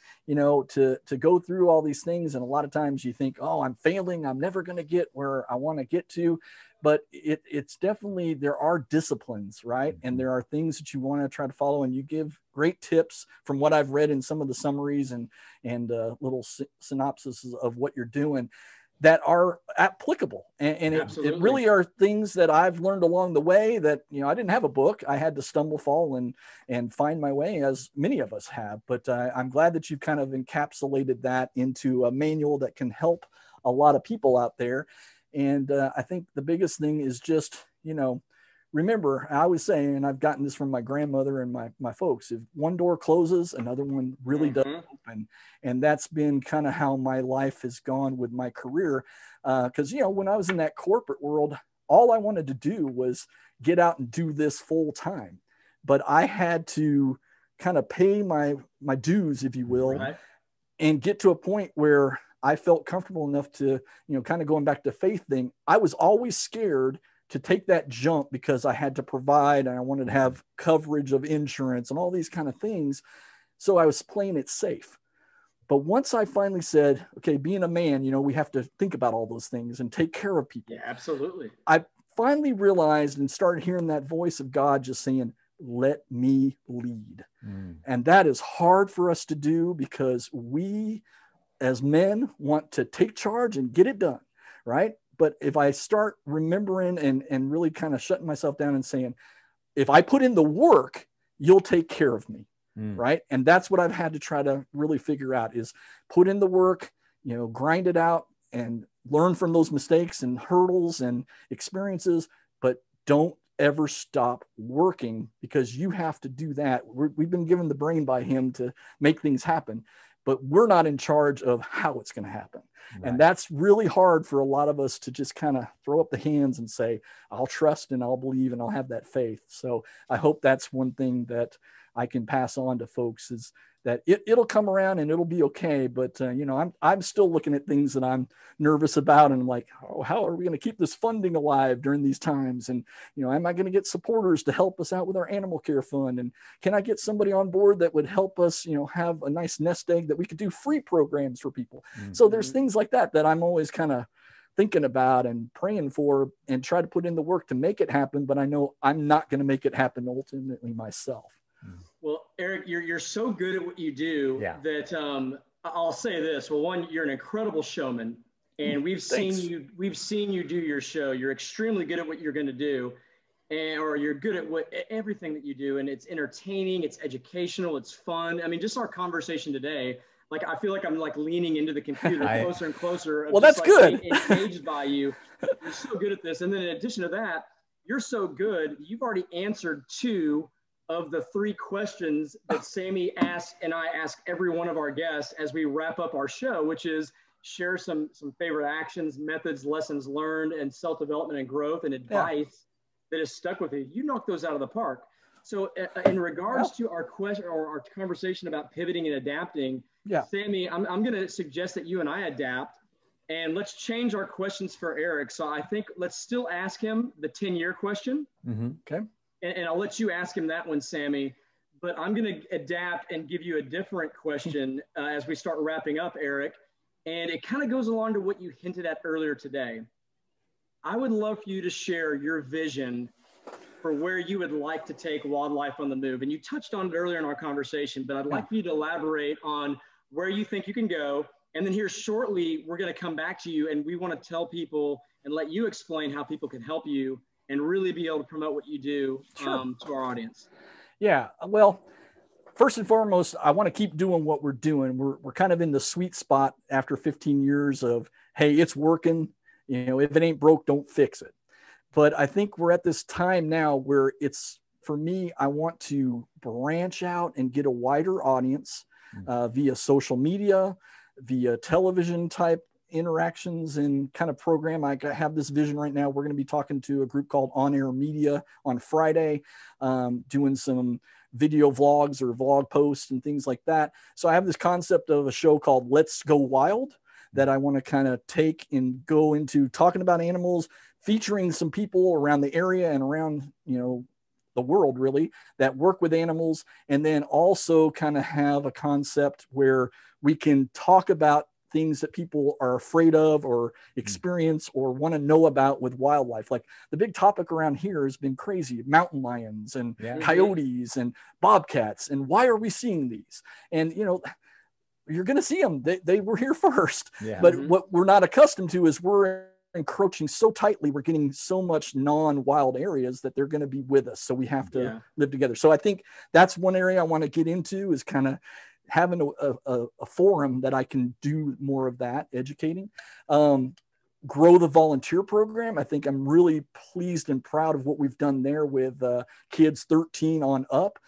go through all these things. And a lot of times you think, oh, I'm failing. I'm never going to get where I want to get to. but it's definitely, there are disciplines, right? And there are things that you want to try to follow, and you give great tips from what I've read in some of the summaries and little synopses of what you're doing that are applicable. And it really are things that I've learned along the way that, you know, I didn't have a book. I had to stumble, fall, and find my way, as many of us have. But I'm glad that you've kind of encapsulated that into a manual that can help a lot of people out there. And I think the biggest thing is just, you know, remember, I always say, and I've gotten this from my grandmother and my folks, if one door closes, another one really does open. And that's been kind of how my life has gone with my career. Because, you know, when I was in that corporate world, all I wanted to do was get out and do this full time. But I had to kind of pay my dues, if you will, and get to a point where I felt comfortable enough to, you know, kind of going back to faith thing. I was always scared to take that jump because I had to provide and I wanted to have coverage of insurance and all these kind of things. So I was playing it safe. But once I finally said, okay, being a man, you know, we have to think about all those things and take care of people. Yeah, absolutely. I finally realized and started hearing that voice of God just saying, let me lead. And that is hard for us to do because we as men want to take charge and get it done, right? But if I start remembering and really kind of shutting myself down and saying, if I put in the work, you'll take care of me, right? And that's what I've had to try to really figure out is put in the work, you know, grind it out and learn from those mistakes and hurdles and experiences, but don't ever stop working because you have to do that. We've been given the brain by him to make things happen, but we're not in charge of how it's going to happen. Right. And that's really hard for a lot of us to just kind of throw up the hands and say, I'll trust and I'll believe and I'll have that faith. So I hope that's one thing that I can pass on to folks is that it'll come around and it'll be okay. But, you know, I'm still looking at things that I'm nervous about and I'm like, oh, how are we going to keep this funding alive during these times? And, you know, am I going to get supporters to help us out with our animal care fund? And can I get somebody on board that would help us, you know, have a nice nest egg that we could do free programs for people? So there's things like that I'm always kind of thinking about and praying for and try to put in the work to make it happen. But I know I'm not going to make it happen ultimately myself. Well, Eric, you're so good at what you do that I'll say this. Well, one, you're an incredible showman, and we've seen you do your show. You're extremely good at what you're going to do, or you're good at everything that you do, and it's entertaining, it's educational, it's fun. I mean, just our conversation today, like I feel like I'm like leaning into the computer closer and closer. Well, that's good. Engaged by you. You're so good at this, and then in addition to that, you're so good. You've already answered 2 of the 3 questions that Sammy asked and I ask every one of our guests as we wrap up our show, which is share some favorite actions, methods, lessons learned, and self-development and growth and advice that has stuck with you. You knocked those out of the park. So in regards to our question or our conversation about pivoting and adapting, Sammy, I'm going to suggest that you and I adapt and let's change our questions for Eric. So I think let's still ask him the 10-year question. Okay. And I'll let you ask him that one, Sammy, but I'm going to adapt and give you a different question as we start wrapping up, Eric. And it kind of goes along to what you hinted at earlier today. I would love for you to share your vision for where you would like to take Wildlife on the Move. And you touched on it earlier in our conversation, but I'd like for you to elaborate on where you think you can go. And then here shortly, we're going to come back to you and we want to tell people and let you explain how people can help you and really be able to promote what you do to our audience. Yeah, well, first and foremost, I want to keep doing what we're doing. We're kind of in the sweet spot after 15 years of, hey, it's working. You know, if it ain't broke, don't fix it. But I think we're at this time now where it's, for me, I want to branch out and get a wider audience via social media, via television type interactions and kind of program. I have this vision right now. We're going to be talking to a group called On Air Media on Friday, doing some video vlogs or vlog posts and things like that. So I have this concept of a show called Let's Go Wild that I want to kind of take and go into talking about animals, featuring some people around the area and around, you know, the world really that work with animals. And then also kind of have a concept where we can talk about things that people are afraid of or experience or want to know about with wildlife. Like the big topic around here has been crazy: mountain lions and coyotes and bobcats. And why are we seeing these? And, you know, you're going to see them. They were here first. But what we're not accustomed to is we're encroaching so tightly. We're getting so much non-wild areas that they're going to be with us. So we have to live together. So I think that's one area I want to get into, is kind of having a forum that I can do more of that, educating. Grow the volunteer program. I think I'm really pleased and proud of what we've done there with kids 13 on up.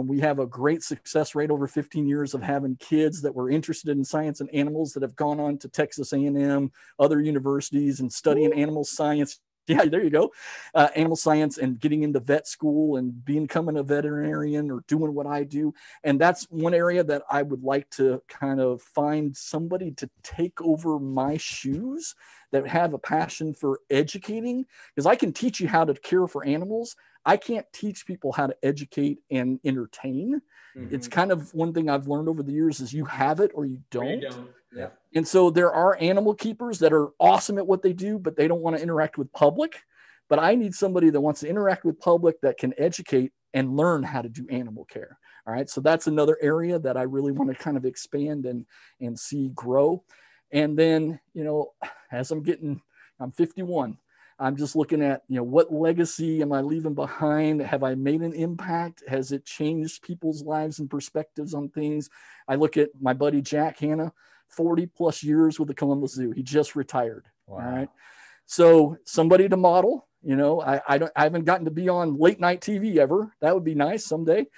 We have a great success rate over 15 years of having kids that were interested in science and animals that have gone on to Texas A&M, other universities, and studying animal science. Yeah, there you go. Animal science and getting into vet school and becoming a veterinarian or doing what I do. And that's one area that I would like to kind of find somebody to take over my shoes that have a passion for educating, because I can teach you how to care for animals. I can't teach people how to educate and entertain. It's kind of one thing I've learned over the years is you have it or you don't. Yeah. And so there are animal keepers that are awesome at what they do, but they don't want to interact with public. But I need somebody that wants to interact with public that can educate and learn how to do animal care. All right. So that's another area that I really want to kind of expand and see grow. And then, you know, as I'm 51, I'm just looking at, you know, what legacy am I leaving behind? Have I made an impact? Has it changed people's lives and perspectives on things? I look at my buddy Jack Hanna, 40 plus years with the Columbus Zoo. He just retired. Wow. All right. So somebody to model, you know, I haven't gotten to be on late night TV ever. That would be nice someday.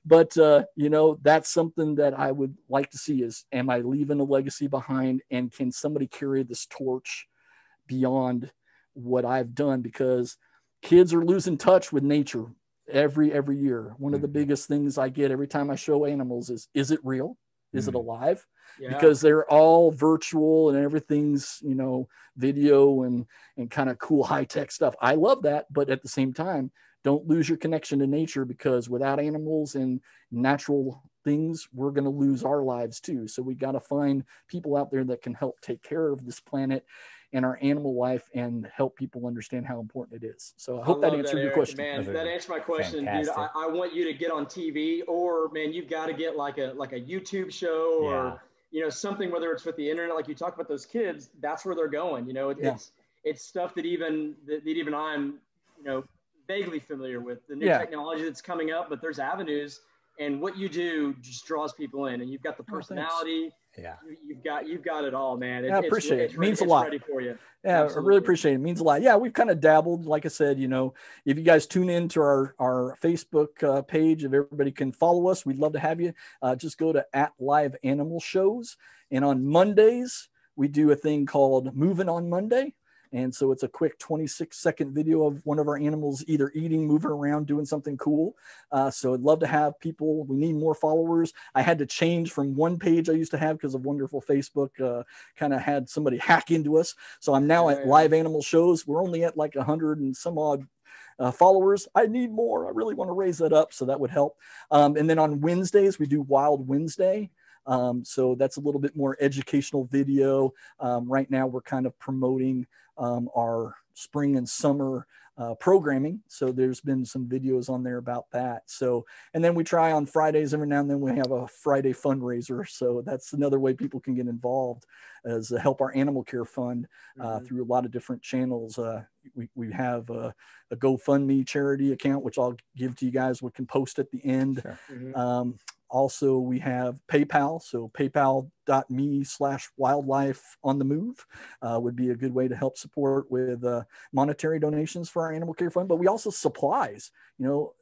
But, you know, that's something that I would like to see is, am I leaving a legacy behind, and can somebody carry this torch beyond what I've done? Because kids are losing touch with nature every year. One of the biggest things I get every time I show animals is it real? Is it alive? Because they're all virtual and everything's, you know, video and kind of cool high-tech stuff. I love that. But at the same time, don't lose your connection to nature, because without animals and natural things, we're going to lose our lives too. So we got to find people out there that can help take care of this planet and our animal life and help people understand how important it is. So I hope that answered your question. Man, that answered my question, fantastic. Dude. I want you to get on TV, or man, you've got to get like a YouTube show or, you know, something, whether it's with the internet, like you talk about those kids, that's where they're going. You know, it's stuff that even I'm, you know, vaguely familiar with, the new technology that's coming up, but there's avenues, and what you do just draws people in, and you've got the personality. You've got it all, man. I appreciate it. It means a lot. Ready for you. Yeah, absolutely. I really appreciate it. It means a lot. Yeah, we've kind of dabbled. Like I said, you know, if you guys tune in to our Facebook page, if everybody can follow us, we'd love to have you. Just go to @LiveAnimalShows. And on Mondays, we do a thing called Moving on Monday. And so it's a quick 26-second video of one of our animals either eating, moving around, doing something cool. So I'd love to have people. We need more followers. I had to change from one page I used to have because of wonderful Facebook. Kind of had somebody hack into us. So I'm now at Live Animal Shows. We're only at like 100 and some odd followers. I need more. I really want to raise that up. So that would help. And then on Wednesdays, we do Wild Wednesday. So that's a little bit more educational video. Right now, we're kind of promoting our spring and summer programming. So there's been some videos on there about that. So, and then we try on Fridays, every now and then we have a Friday fundraiser. So that's another way people can get involved, as help our animal care fund through a lot of different channels. We have a GoFundMe charity account, which I'll give to you guys. We can post at the end. Sure. Also, we have PayPal. So paypal.me/wildlife on the move would be a good way to help support with monetary donations for our animal care fund. But we also supplies, you know,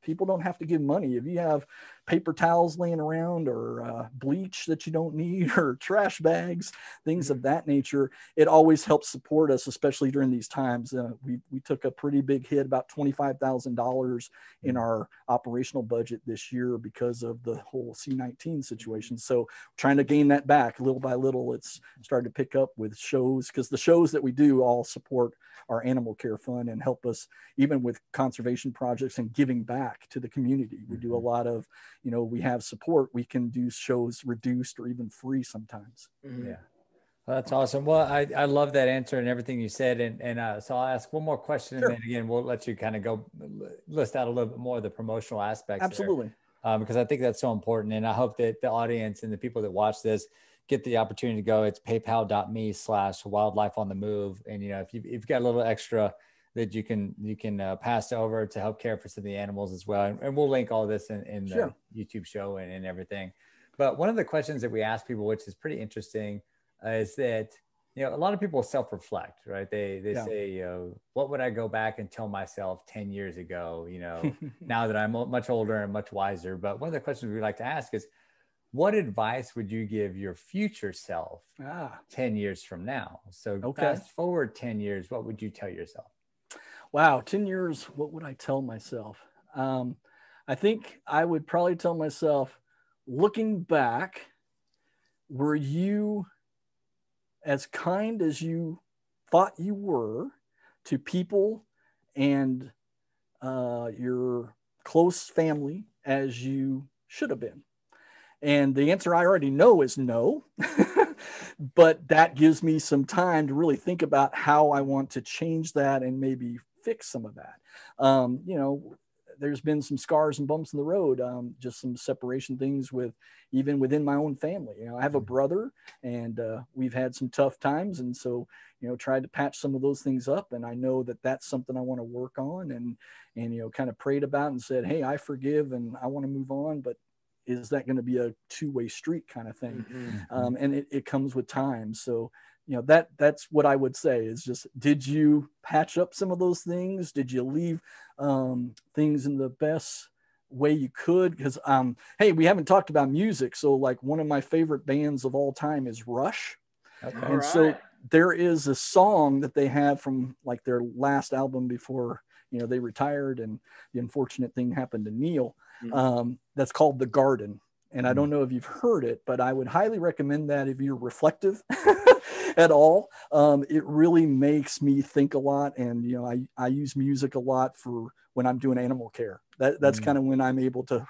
people don't have to give money. If you have paper towels laying around or bleach that you don't need or trash bags, things of that nature, it always helps support us, especially during these times. We took a pretty big hit, about $25,000 in our operational budget this year because of the whole C-19 situation. So trying to gain that back little by little. It's started to pick up with shows, because the shows that we do all support our animal care fund and help us even with conservation projects and giving back to the community. We do a lot of, we have support, we can do shows reduced or even free sometimes. Mm-hmm. Yeah. Well, that's awesome. Well, I love that answer and everything you said. And so I'll ask one more question, Sure. and then again, we'll let you kind of go list out a little bit more of the promotional aspects. Absolutely. Because I think that's so important. And I hope that the audience and the people that watch this get the opportunity to go. It's paypal.me/wildlifeonthemove. And, if you've got a little extra that you can pass over to help care for some of the animals as well. And we'll link all this in the YouTube show and everything. But one of the questions that we ask people, which is pretty interesting, is that, a lot of people self-reflect, right? They say, what would I go back and tell myself 10 years ago, now that I'm much older and much wiser. But one of the questions we like to ask is, what advice would you give your future self 10 years from now? So fast forward 10 years, what would you tell yourself? Wow, 10 years, what would I tell myself? I think I would probably tell myself, looking back, were you as kind as you thought you were to people and your close family as you should have been? And the answer I already know is no, but that gives me some time to really think about how I want to change that and maybe fix some of that. There's been some scars and bumps in the road, just some separation things even within my own family. I have a brother, and we've had some tough times. And so, tried to patch some of those things up. And I know that that's something I want to work on and kind of prayed about and said, hey, I forgive and I want to move on. But is that going to be a two-way street kind of thing? Mm-hmm. And it comes with time. So, that's what I would say is just, did you patch up some of those things? Did you leave things in the best way you could? Because, hey, we haven't talked about music. So like one of my favorite bands of all time is Rush. Okay. And so there is a song that they have from like their last album before, they retired and the unfortunate thing happened to Neil. That's called The Garden. And I don't know if you've heard it, but I would highly recommend that if you're reflective at all. It really makes me think a lot. And, I use music a lot for when I'm doing animal care. That's kind of when I'm able to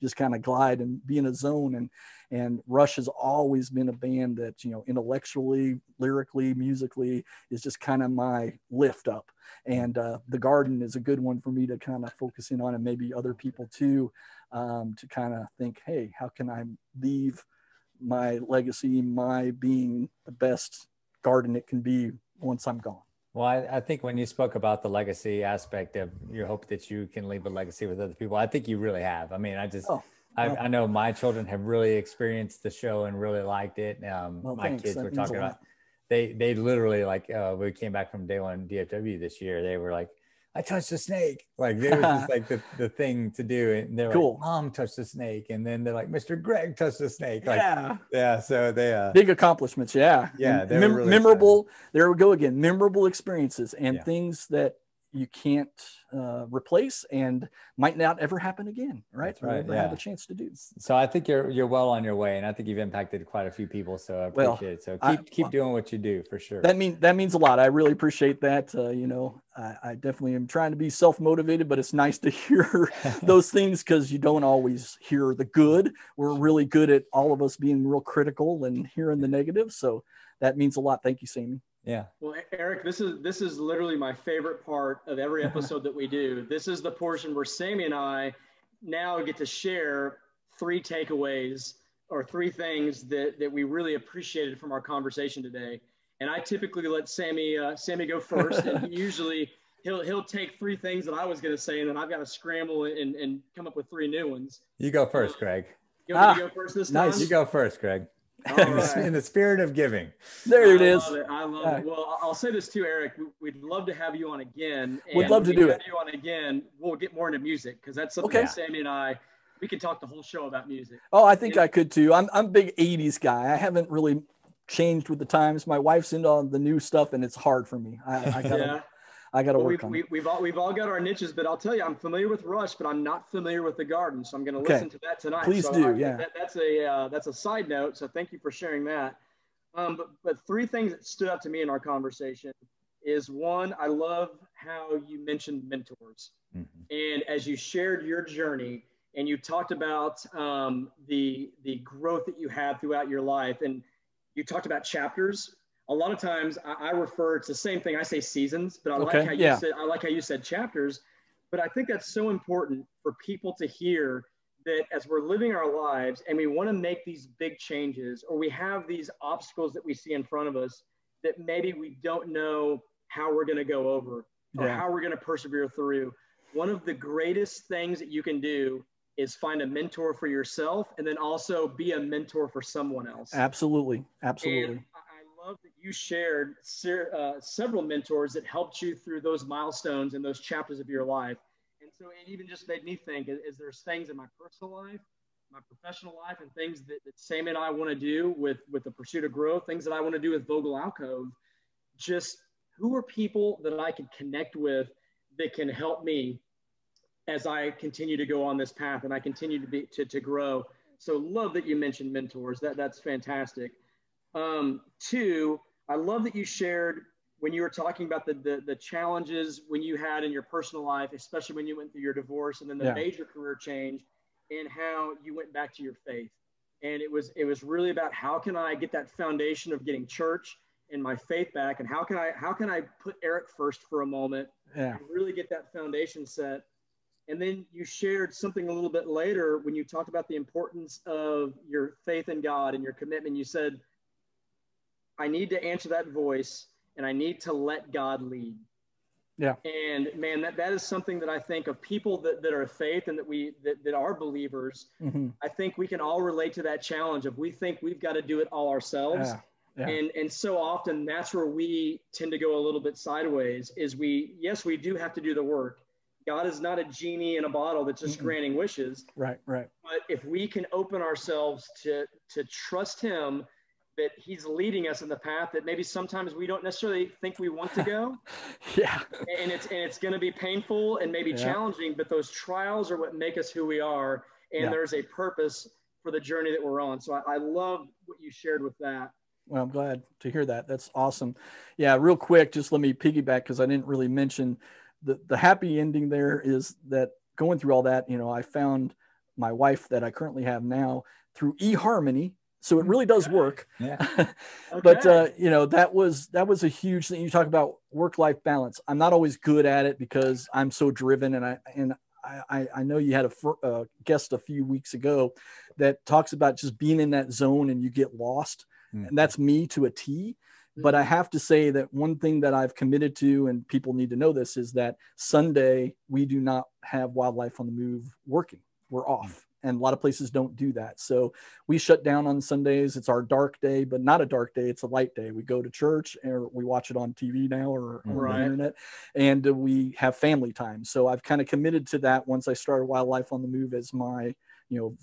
just kind of glide and be in a zone. And Rush has always been a band that, intellectually, lyrically, musically is just kind of my lift up. And The Garden is a good one for me to kind of focus in on, and maybe other people too, to kind of think, hey, how can I leave my legacy, my being the best garden it can be once I'm gone? Well, I think when you spoke about the legacy aspect of your hope that you can leave a legacy with other people, I think you really have. I mean, I know my children have really experienced the show and really liked it. My kids were talking about, they literally, like, we came back from day one DFW this year. They were like, I touched a snake. Like, it was just like the thing to do. And they're like, Mom touched a snake. And then they're like, Mr. Greg touched a snake. Like, yeah. So they, big accomplishments. Yeah. Yeah. Really memorable. There we go again. Memorable experiences and things that you can't replace and might not ever happen again. Right. Right. Never have a chance to do. So I think you're well on your way, and I think you've impacted quite a few people. So I appreciate it. So keep doing what you do, for sure. That means a lot. I really appreciate that. I definitely am trying to be self-motivated, but it's nice to hear those things because you don't always hear the good. We're really good at all of us being real critical and hearing the negative. So that means a lot. Thank you, Sammy. Yeah. Well, Eric, this is literally my favorite part of every episode that we do. This is the portion where Sammy and I now get to share 3 takeaways or 3 things that we really appreciated from our conversation today. And I typically let Sammy go first, and usually he'll take 3 things that I was going to say, and then I've got to scramble and come up with 3 new ones. You go first, Greg. You want me to go first this time? Nice. You go first, Greg. In the spirit of giving. There it is. I love it. Well, I'll say this too, Eric. We'd love to have you on again. We'd love to do it. You on again. We'll get more into music because that's something that Sammy and I, we could talk the whole show about music. Oh, I think I could too. I'm a big 80s guy. I haven't really changed with the times. My wife's into all the new stuff, and it's hard for me. I got to work on it. We've all got our niches, but I'll tell you, I'm familiar with Rush, but I'm not familiar with The Garden. So I'm going to listen to that tonight. Please do. That's a side note. So thank you for sharing that. But 3 things that stood out to me in our conversation is, 1, I love how you mentioned mentors. And as you shared your journey, and you talked about the growth that you had throughout your life, and you talked about chapters. A lot of times I refer, it's the same thing. I say seasons, but I like how you said chapters. But I think that's so important for people to hear, that as we're living our lives and we want to make these big changes, or we have these obstacles that we see in front of us that maybe we don't know how we're going to go over, or how we're going to persevere through. One of the greatest things that you can do is find a mentor for yourself, and then also be a mentor for someone else. Absolutely. Absolutely. And I love that you shared several mentors that helped you through those milestones and those chapters of your life. And so it even just made me think, is there's things in my personal life, my professional life, and things that Sammy and I want to do with the pursuit of growth, things that I want to do with Vogel Alcove. Just who are people that I can connect with that can help me as I continue to go on this path and I continue to grow. So love that you mentioned mentors. That's fantastic. Two, I love that you shared when you were talking about the challenges when you had in your personal life, especially when you went through your divorce, and then the major career change, and how you went back to your faith. And it was really about, how can I get that foundation of getting church and my faith back, and how can I put Eric first for a moment and really get that foundation set. And then you shared something a little bit later when you talked about the importance of your faith in God and your commitment. You said, I need to answer that voice, and I need to let God lead. Yeah. And man, that is something that I think of people that are faith and that are believers. Mm-hmm. I think we can all relate to that challenge of, we think we've got to do it all ourselves. Yeah. And so often that's where we tend to go a little bit sideways, is we do have to do the work. God is not a genie in a bottle that's just granting wishes. Right. But if we can open ourselves to trust him, that he's leading us in the path that maybe sometimes we don't necessarily think we want to go. And it's going to be painful and maybe challenging, but those trials are what make us who we are. And there's a purpose for the journey that we're on. So I love what you shared with that. Well, I'm glad to hear that. That's awesome. Yeah. Real quick, just let me piggyback, because I didn't really mention the happy ending there is that going through all that, I found my wife that I currently have now through eHarmony. So it really does work. Yeah. But, that was a huge thing. You talk about work-life balance. I'm not always good at it because I'm so driven. And I know you had a guest a few weeks ago that talks about just being in that zone and you get lost. Mm-hmm. And that's me to a T. But I have to say that one thing that I've committed to, and people need to know this, is that Sunday, we do not have Wildlife on the Move working. We're off. And a lot of places don't do that. So we shut down on Sundays. It's our dark day, but not a dark day. It's a light day. We go to church, or we watch it on TV now, or on the internet, and we have family time. So I've kind of committed to that once I started Wildlife on the Move as my,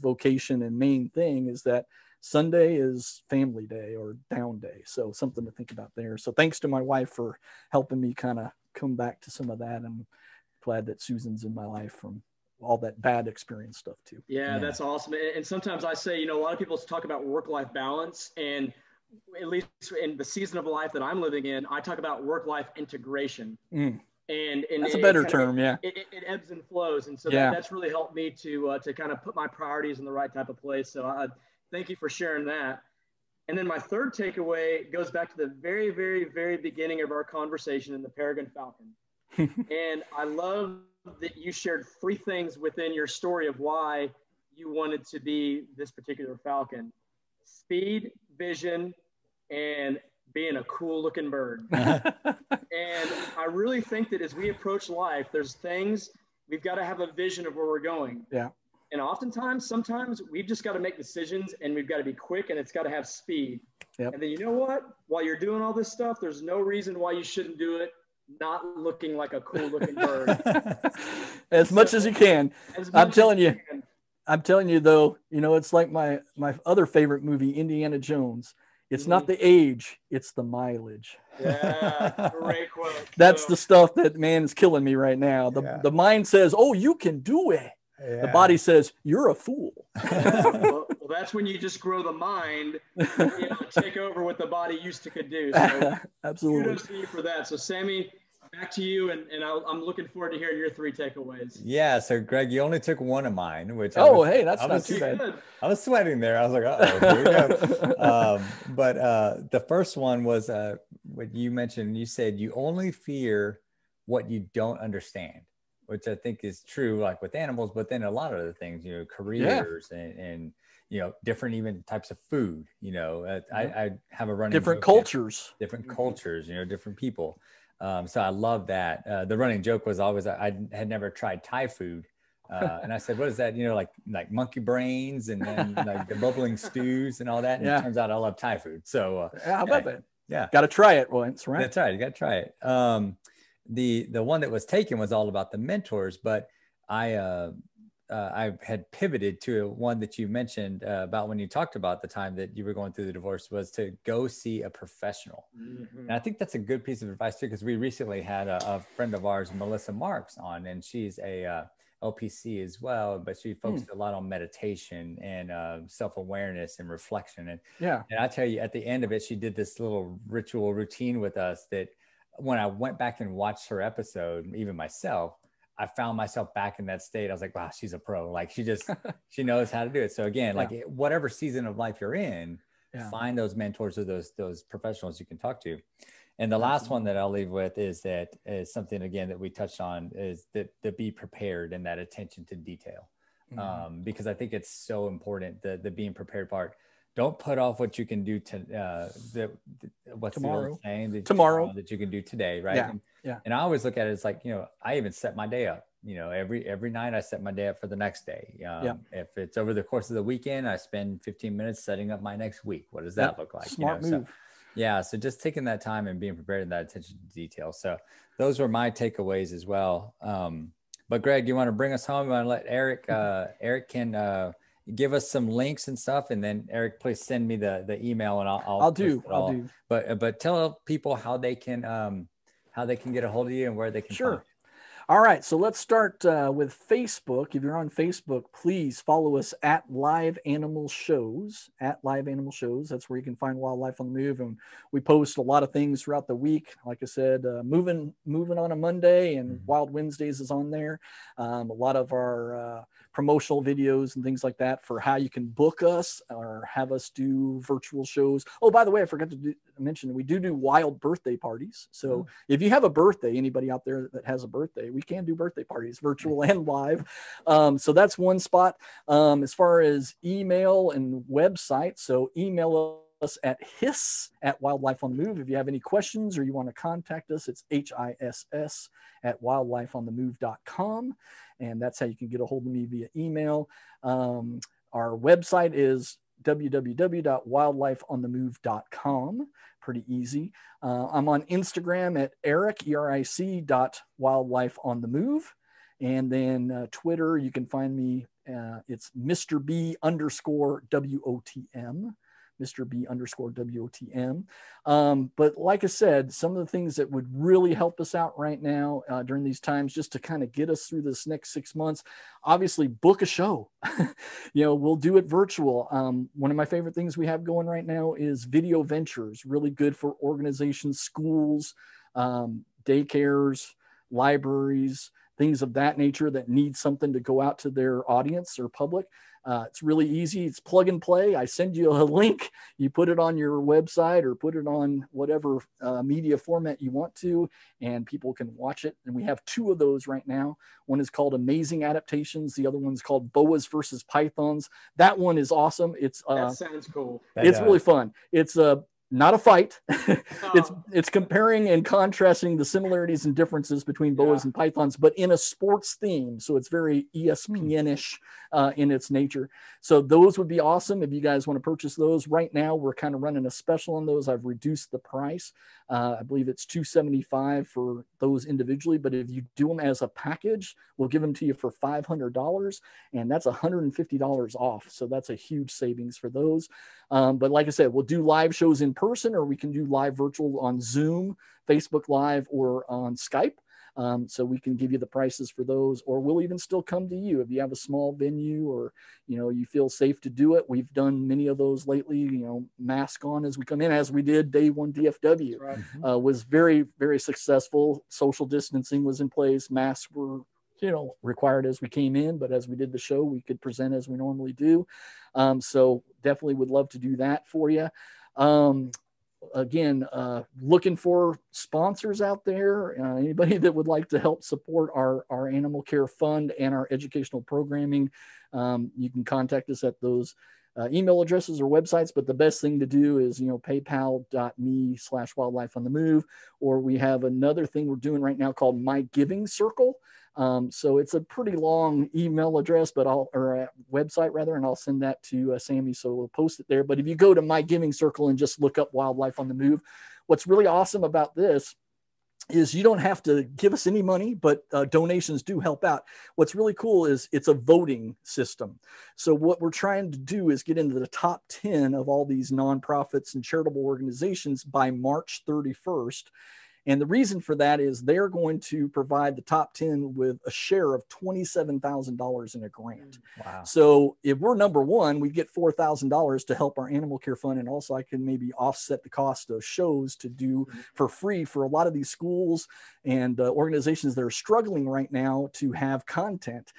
vocation and main thing, is that Sunday is family day or down day. So something to think about there. So thanks to my wife for helping me kind of come back to some of that. I'm glad that Susan's in my life from all that bad experience stuff too. Yeah, that's awesome. And sometimes I say, a lot of people talk about work-life balance, and at least in the season of life that I'm living in, I talk about work-life integration. And that's a better term. It ebbs and flows. And so that's really helped me to kind of put my priorities in the right type of place. So thank you for sharing that. And then my third takeaway goes back to the very, very, very beginning of our conversation in the Peregrine Falcon. And I love that you shared 3 things within your story of why you wanted to be this particular Falcon: speed, vision, and being a cool looking bird. And I really think that as we approach life, there's things we've got to have a vision of where we're going. Yeah. And sometimes we've just got to make decisions, and we've got to be quick, and it's got to have speed. Yep. And then, you know what? While you're doing all this stuff, there's no reason why you shouldn't do it not looking like a cool looking bird. As much as you can. I'm telling you though, it's like my other favorite movie, Indiana Jones. It's not the age, it's the mileage. Yeah, great quote. That's the stuff that, man, is killing me right now. The mind says, oh, you can do it. Yeah. The body says, you're a fool. Well, that's when you just grow the mind, take over what the body used to could do. So absolutely. Kudos to you for that. So Sammy, back to you, and I'm looking forward to hearing your 3 takeaways. Yeah. So Greg, you only took one of mine, which hey, that's not too Good. bad. I was sweating there. I was like, uh-oh, here we go. But the first one was what you mentioned. You said you only fear what you don't understand, which I think is true, like with animals, but then a lot of other things, you know, careers and you know, different even types of food. You know, I have a running Different joke cultures. different cultures, you know, different people. So I love that. The running joke was always I had never tried Thai food. And I said, what is that? You know, like monkey brains and then like the bubbling stews and all that. And it turns out I love Thai food. So how about that? Yeah. Got to try it once, right? That's right. You got to try it. The one that was taken was all about the mentors, but I had pivoted to one that you mentioned about when you talked about the time that you were going through the divorce, was to go see a professional. Mm-hmm. And I think that's a good piece of advice too, because we recently had a friend of ours, Melissa Marks, on, and she's a LPC as well, but she focused a lot on meditation and self-awareness and reflection. And I tell you, at the end of it, she did this little ritual routine with us that when I went back and watched her episode, even myself, I found myself back in that state. I was like, wow, she's a pro. Like she knows how to do it. So again, like whatever season of life you're in, find those mentors or those professionals you can talk to. And the last one that I'll leave with is something, again, that we touched on, is that to be prepared and that attention to detail. Because I think it's so important, the being prepared part. Don't put off what you can do to what's tomorrow. The old saying? Tomorrow that you can do today, right? And I always look at it as like, you know, I even set my day up. You know, every night I set my day up for the next day. If it's over the course of the weekend, I spend 15 minutes setting up my next week. What does that look like? Smart move. So just taking that time and being prepared and that attention to detail. So those were my takeaways as well. But Greg, you want to bring us home? You want to let Eric? Eric can give us some links and stuff, and then Eric, please send me the email, and I'll do. But tell people how they can get a hold of you and where they can find you. All right, so let's start with Facebook. If you're on Facebook, please follow us at Live Animal Shows. At Live Animal Shows, that's where you can find Wildlife on the Move, and we post a lot of things throughout the week. Like I said, moving on a Monday, and Wild Wednesdays is on there. A lot of our promotional videos and things like that for how you can book us or have us do virtual shows. Oh, by the way, I forgot to mention, we do wild birthday parties. So if you have a birthday, anybody out there that has a birthday, we can do birthday parties, virtual and live. So that's one spot. As far as email and website, so email us at hiss@wildlifeonthemove. If you have any questions or you want to contact us, it's hiss@wildlifeonthemove.com. And that's how you can get a hold of me via email. Our website is www.wildlifeonthemove.com. Pretty easy. I'm on Instagram at eric.wildlifeonthemove. And then Twitter, you can find me. It's Mr. B_WOTM. Mr. B_WOTM. But like I said, some of the things that would really help us out right now during these times, just to kind of get us through this next 6 months, obviously book a show. We'll do it virtual. One of my favorite things we have going right now is Video Ventures, really good for organizations, schools, daycares, libraries, things of that nature that need something to go out to their audience or public. It's really easy. It's plug and play. I send you a link. You put it on your website or put it on whatever media format you want to, and people can watch it. And we have 2 of those right now. One is called Amazing Adaptations. The other one's called Boas versus Pythons. That one is awesome. That sounds cool. It's really fun. It's not a fight. It's comparing and contrasting the similarities and differences between boas and pythons, but in a sports theme. So it's very ESPN-ish in its nature. So those would be awesome if you guys want to purchase those. Right now, we're kind of running a special on those. I've reduced the price. I believe it's $275 for those individually, but if you do them as a package, we'll give them to you for $500, and that's $150 off. So that's a huge savings for those. But like I said, we'll do live shows in person, or we can do live virtual on Zoom, Facebook Live, or on Skype. So we can give you the prices for those, or we'll even still come to you if you have a small venue, or, you feel safe to do it. We've done many of those lately, mask on as we come in, as we did day one DFW. Right. Was very, very successful. Social distancing was in place. Masks were, required as we came in, but as we did the show, we could present as we normally do. So definitely would love to do that for you. Again, looking for sponsors out there, anybody that would like to help support our animal care fund and our educational programming. You can contact us at those email addresses or websites, but the best thing to do is, paypal.me/wildlife on the move, or we have another thing we're doing right now called My Giving Circle. So it's a pretty long email address, or website rather, and I'll send that to Sammy. So we'll post it there. But if you go to My Giving Circle and just look up Wildlife on the Move, what's really awesome about this is you don't have to give us any money, but donations do help out. What's really cool is it's a voting system. So what we're trying to do is get into the top 10 of all these nonprofits and charitable organizations by March 31st. And the reason for that is they're going to provide the top 10 with a share of $27,000 in a grant. Wow. So if we're number one, we get $4,000 to help our animal care fund. And also I can maybe offset the cost of shows to do for free for a lot of these schools and organizations that are struggling right now to have content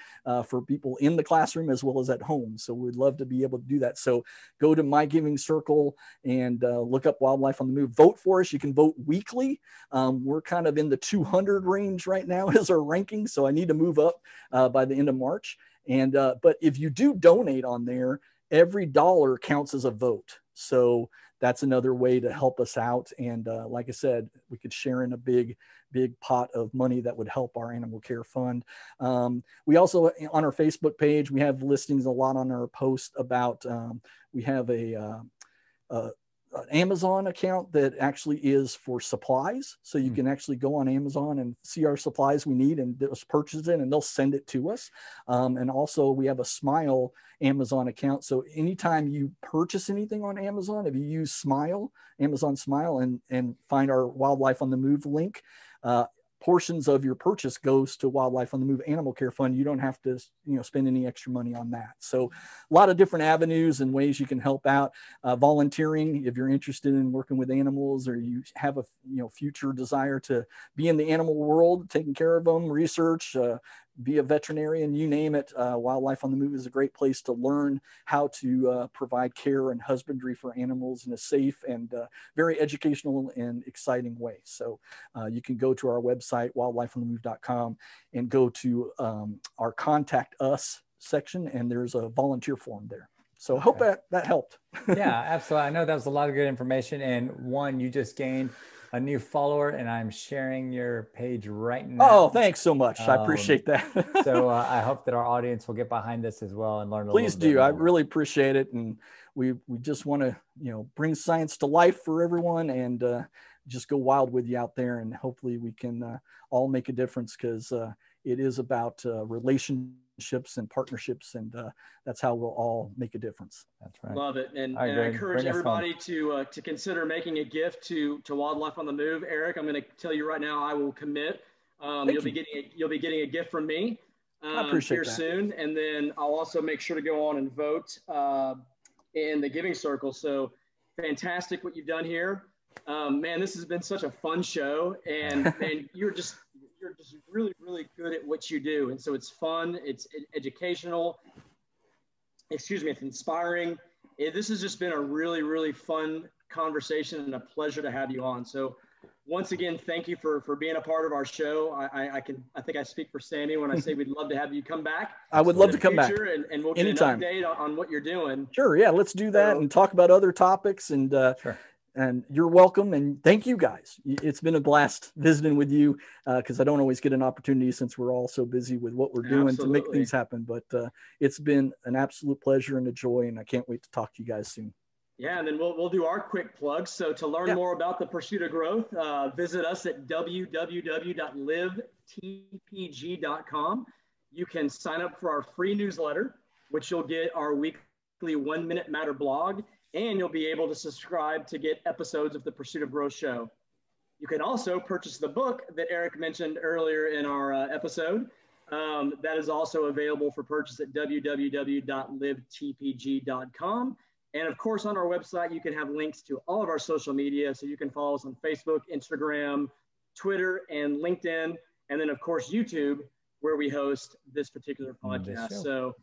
for people in the classroom as well as at home. So we'd love to be able to do that. So go to My Giving Circle and look up Wildlife on the Move. Vote for us. You can vote weekly. We're kind of in the 200 range right now as our ranking. So I need to move up by the end of March. And but if you do donate on there, every dollar counts as a vote. So that's another way to help us out. And like I said, we could share in a big pot of money that would help our animal care fund. We also, on our Facebook page, we have listings a lot on our post about, we have an Amazon account that actually is for supplies. So you can actually go on Amazon and see our supplies we need and just purchase it and they'll send it to us. And also we have a Smile Amazon account. So anytime you purchase anything on Amazon, if you use Smile, Amazon Smile, and find our Wildlife on the Move link, portions of your purchase goes to Wildlife on the Move Animal Care Fund. You don't have to, spend any extra money on that. So a lot of different avenues and ways you can help out. Volunteering, if you're interested in working with animals, or you have a future desire to be in the animal world, taking care of them, research, be a veterinarian, you name it. Wildlife on the Move is a great place to learn how to provide care and husbandry for animals in a safe and very educational and exciting way. So you can go to our website, wildlifeonthemove.com, and go to our Contact Us section, and there's a volunteer form there. So I hope that helped. Yeah, absolutely. I know that was a lot of good information. And one, you just gained a new follower, and I'm sharing your page right now. Oh, thanks so much. I appreciate that. So I hope that our audience will get behind this as well and learn a little bit. Please do. I really appreciate it. And we just want to, bring science to life for everyone, and just go wild with you out there. And hopefully we can all make a difference, because it is about relationships and partnerships, and that's how we'll all make a difference. That's right. Love it. And I encourage everybody to consider making a gift to Wildlife on the Move. Eric, I'm going to tell you right now, I will commit. You'll be getting a gift from me I appreciate here that. soon. And then I'll also make sure to go on and vote in the Giving Circle. So fantastic what you've done here. Man, this has been such a fun show, and you're just really, really good at what you do. And so it's fun, it's educational, it's inspiring. This has just been a really, really fun conversation and a pleasure to have you on. So once again, thank you for being a part of our show. I think I speak for Sammy when I say we'd love to have you come back. I would love to come back. And we'll get anytime. an update on what you're doing. Sure. Yeah. Let's do that and talk about other topics. And sure. And you're welcome. And thank you guys. It's been a blast visiting with you, because I don't always get an opportunity, since we're all so busy with what we're doing to make things happen. But it's been an absolute pleasure and a joy, and I can't wait to talk to you guys soon. Yeah, and then we'll do our quick plugs. So to learn more about the Pursuit of Growth, visit us at www.livetpg.com. You can sign up for our free newsletter, which you'll get our weekly 1 Minute Matter blog, and you'll be able to subscribe to get episodes of the Pursuit of Growth show. You can also purchase the book that Eric mentioned earlier in our episode. That is also available for purchase at www.livetpg.com. And of course, on our website, you can have links to all of our social media. So you can follow us on Facebook, Instagram, Twitter, and LinkedIn. And then, of course, YouTube, where we host this particular podcast. So,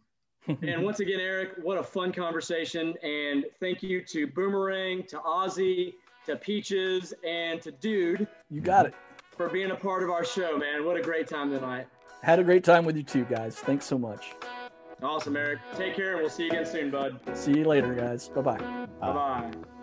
and once again, Eric, what a fun conversation. And thank you to Boomerang, to Ozzy, to Peaches, and to Dude. You got it. For being a part of our show, man. What a great time tonight. Had a great time with you too, guys. Thanks so much. Awesome, Eric. Take care, and we'll see you again soon, bud. See you later, guys. Bye-bye. Bye-bye.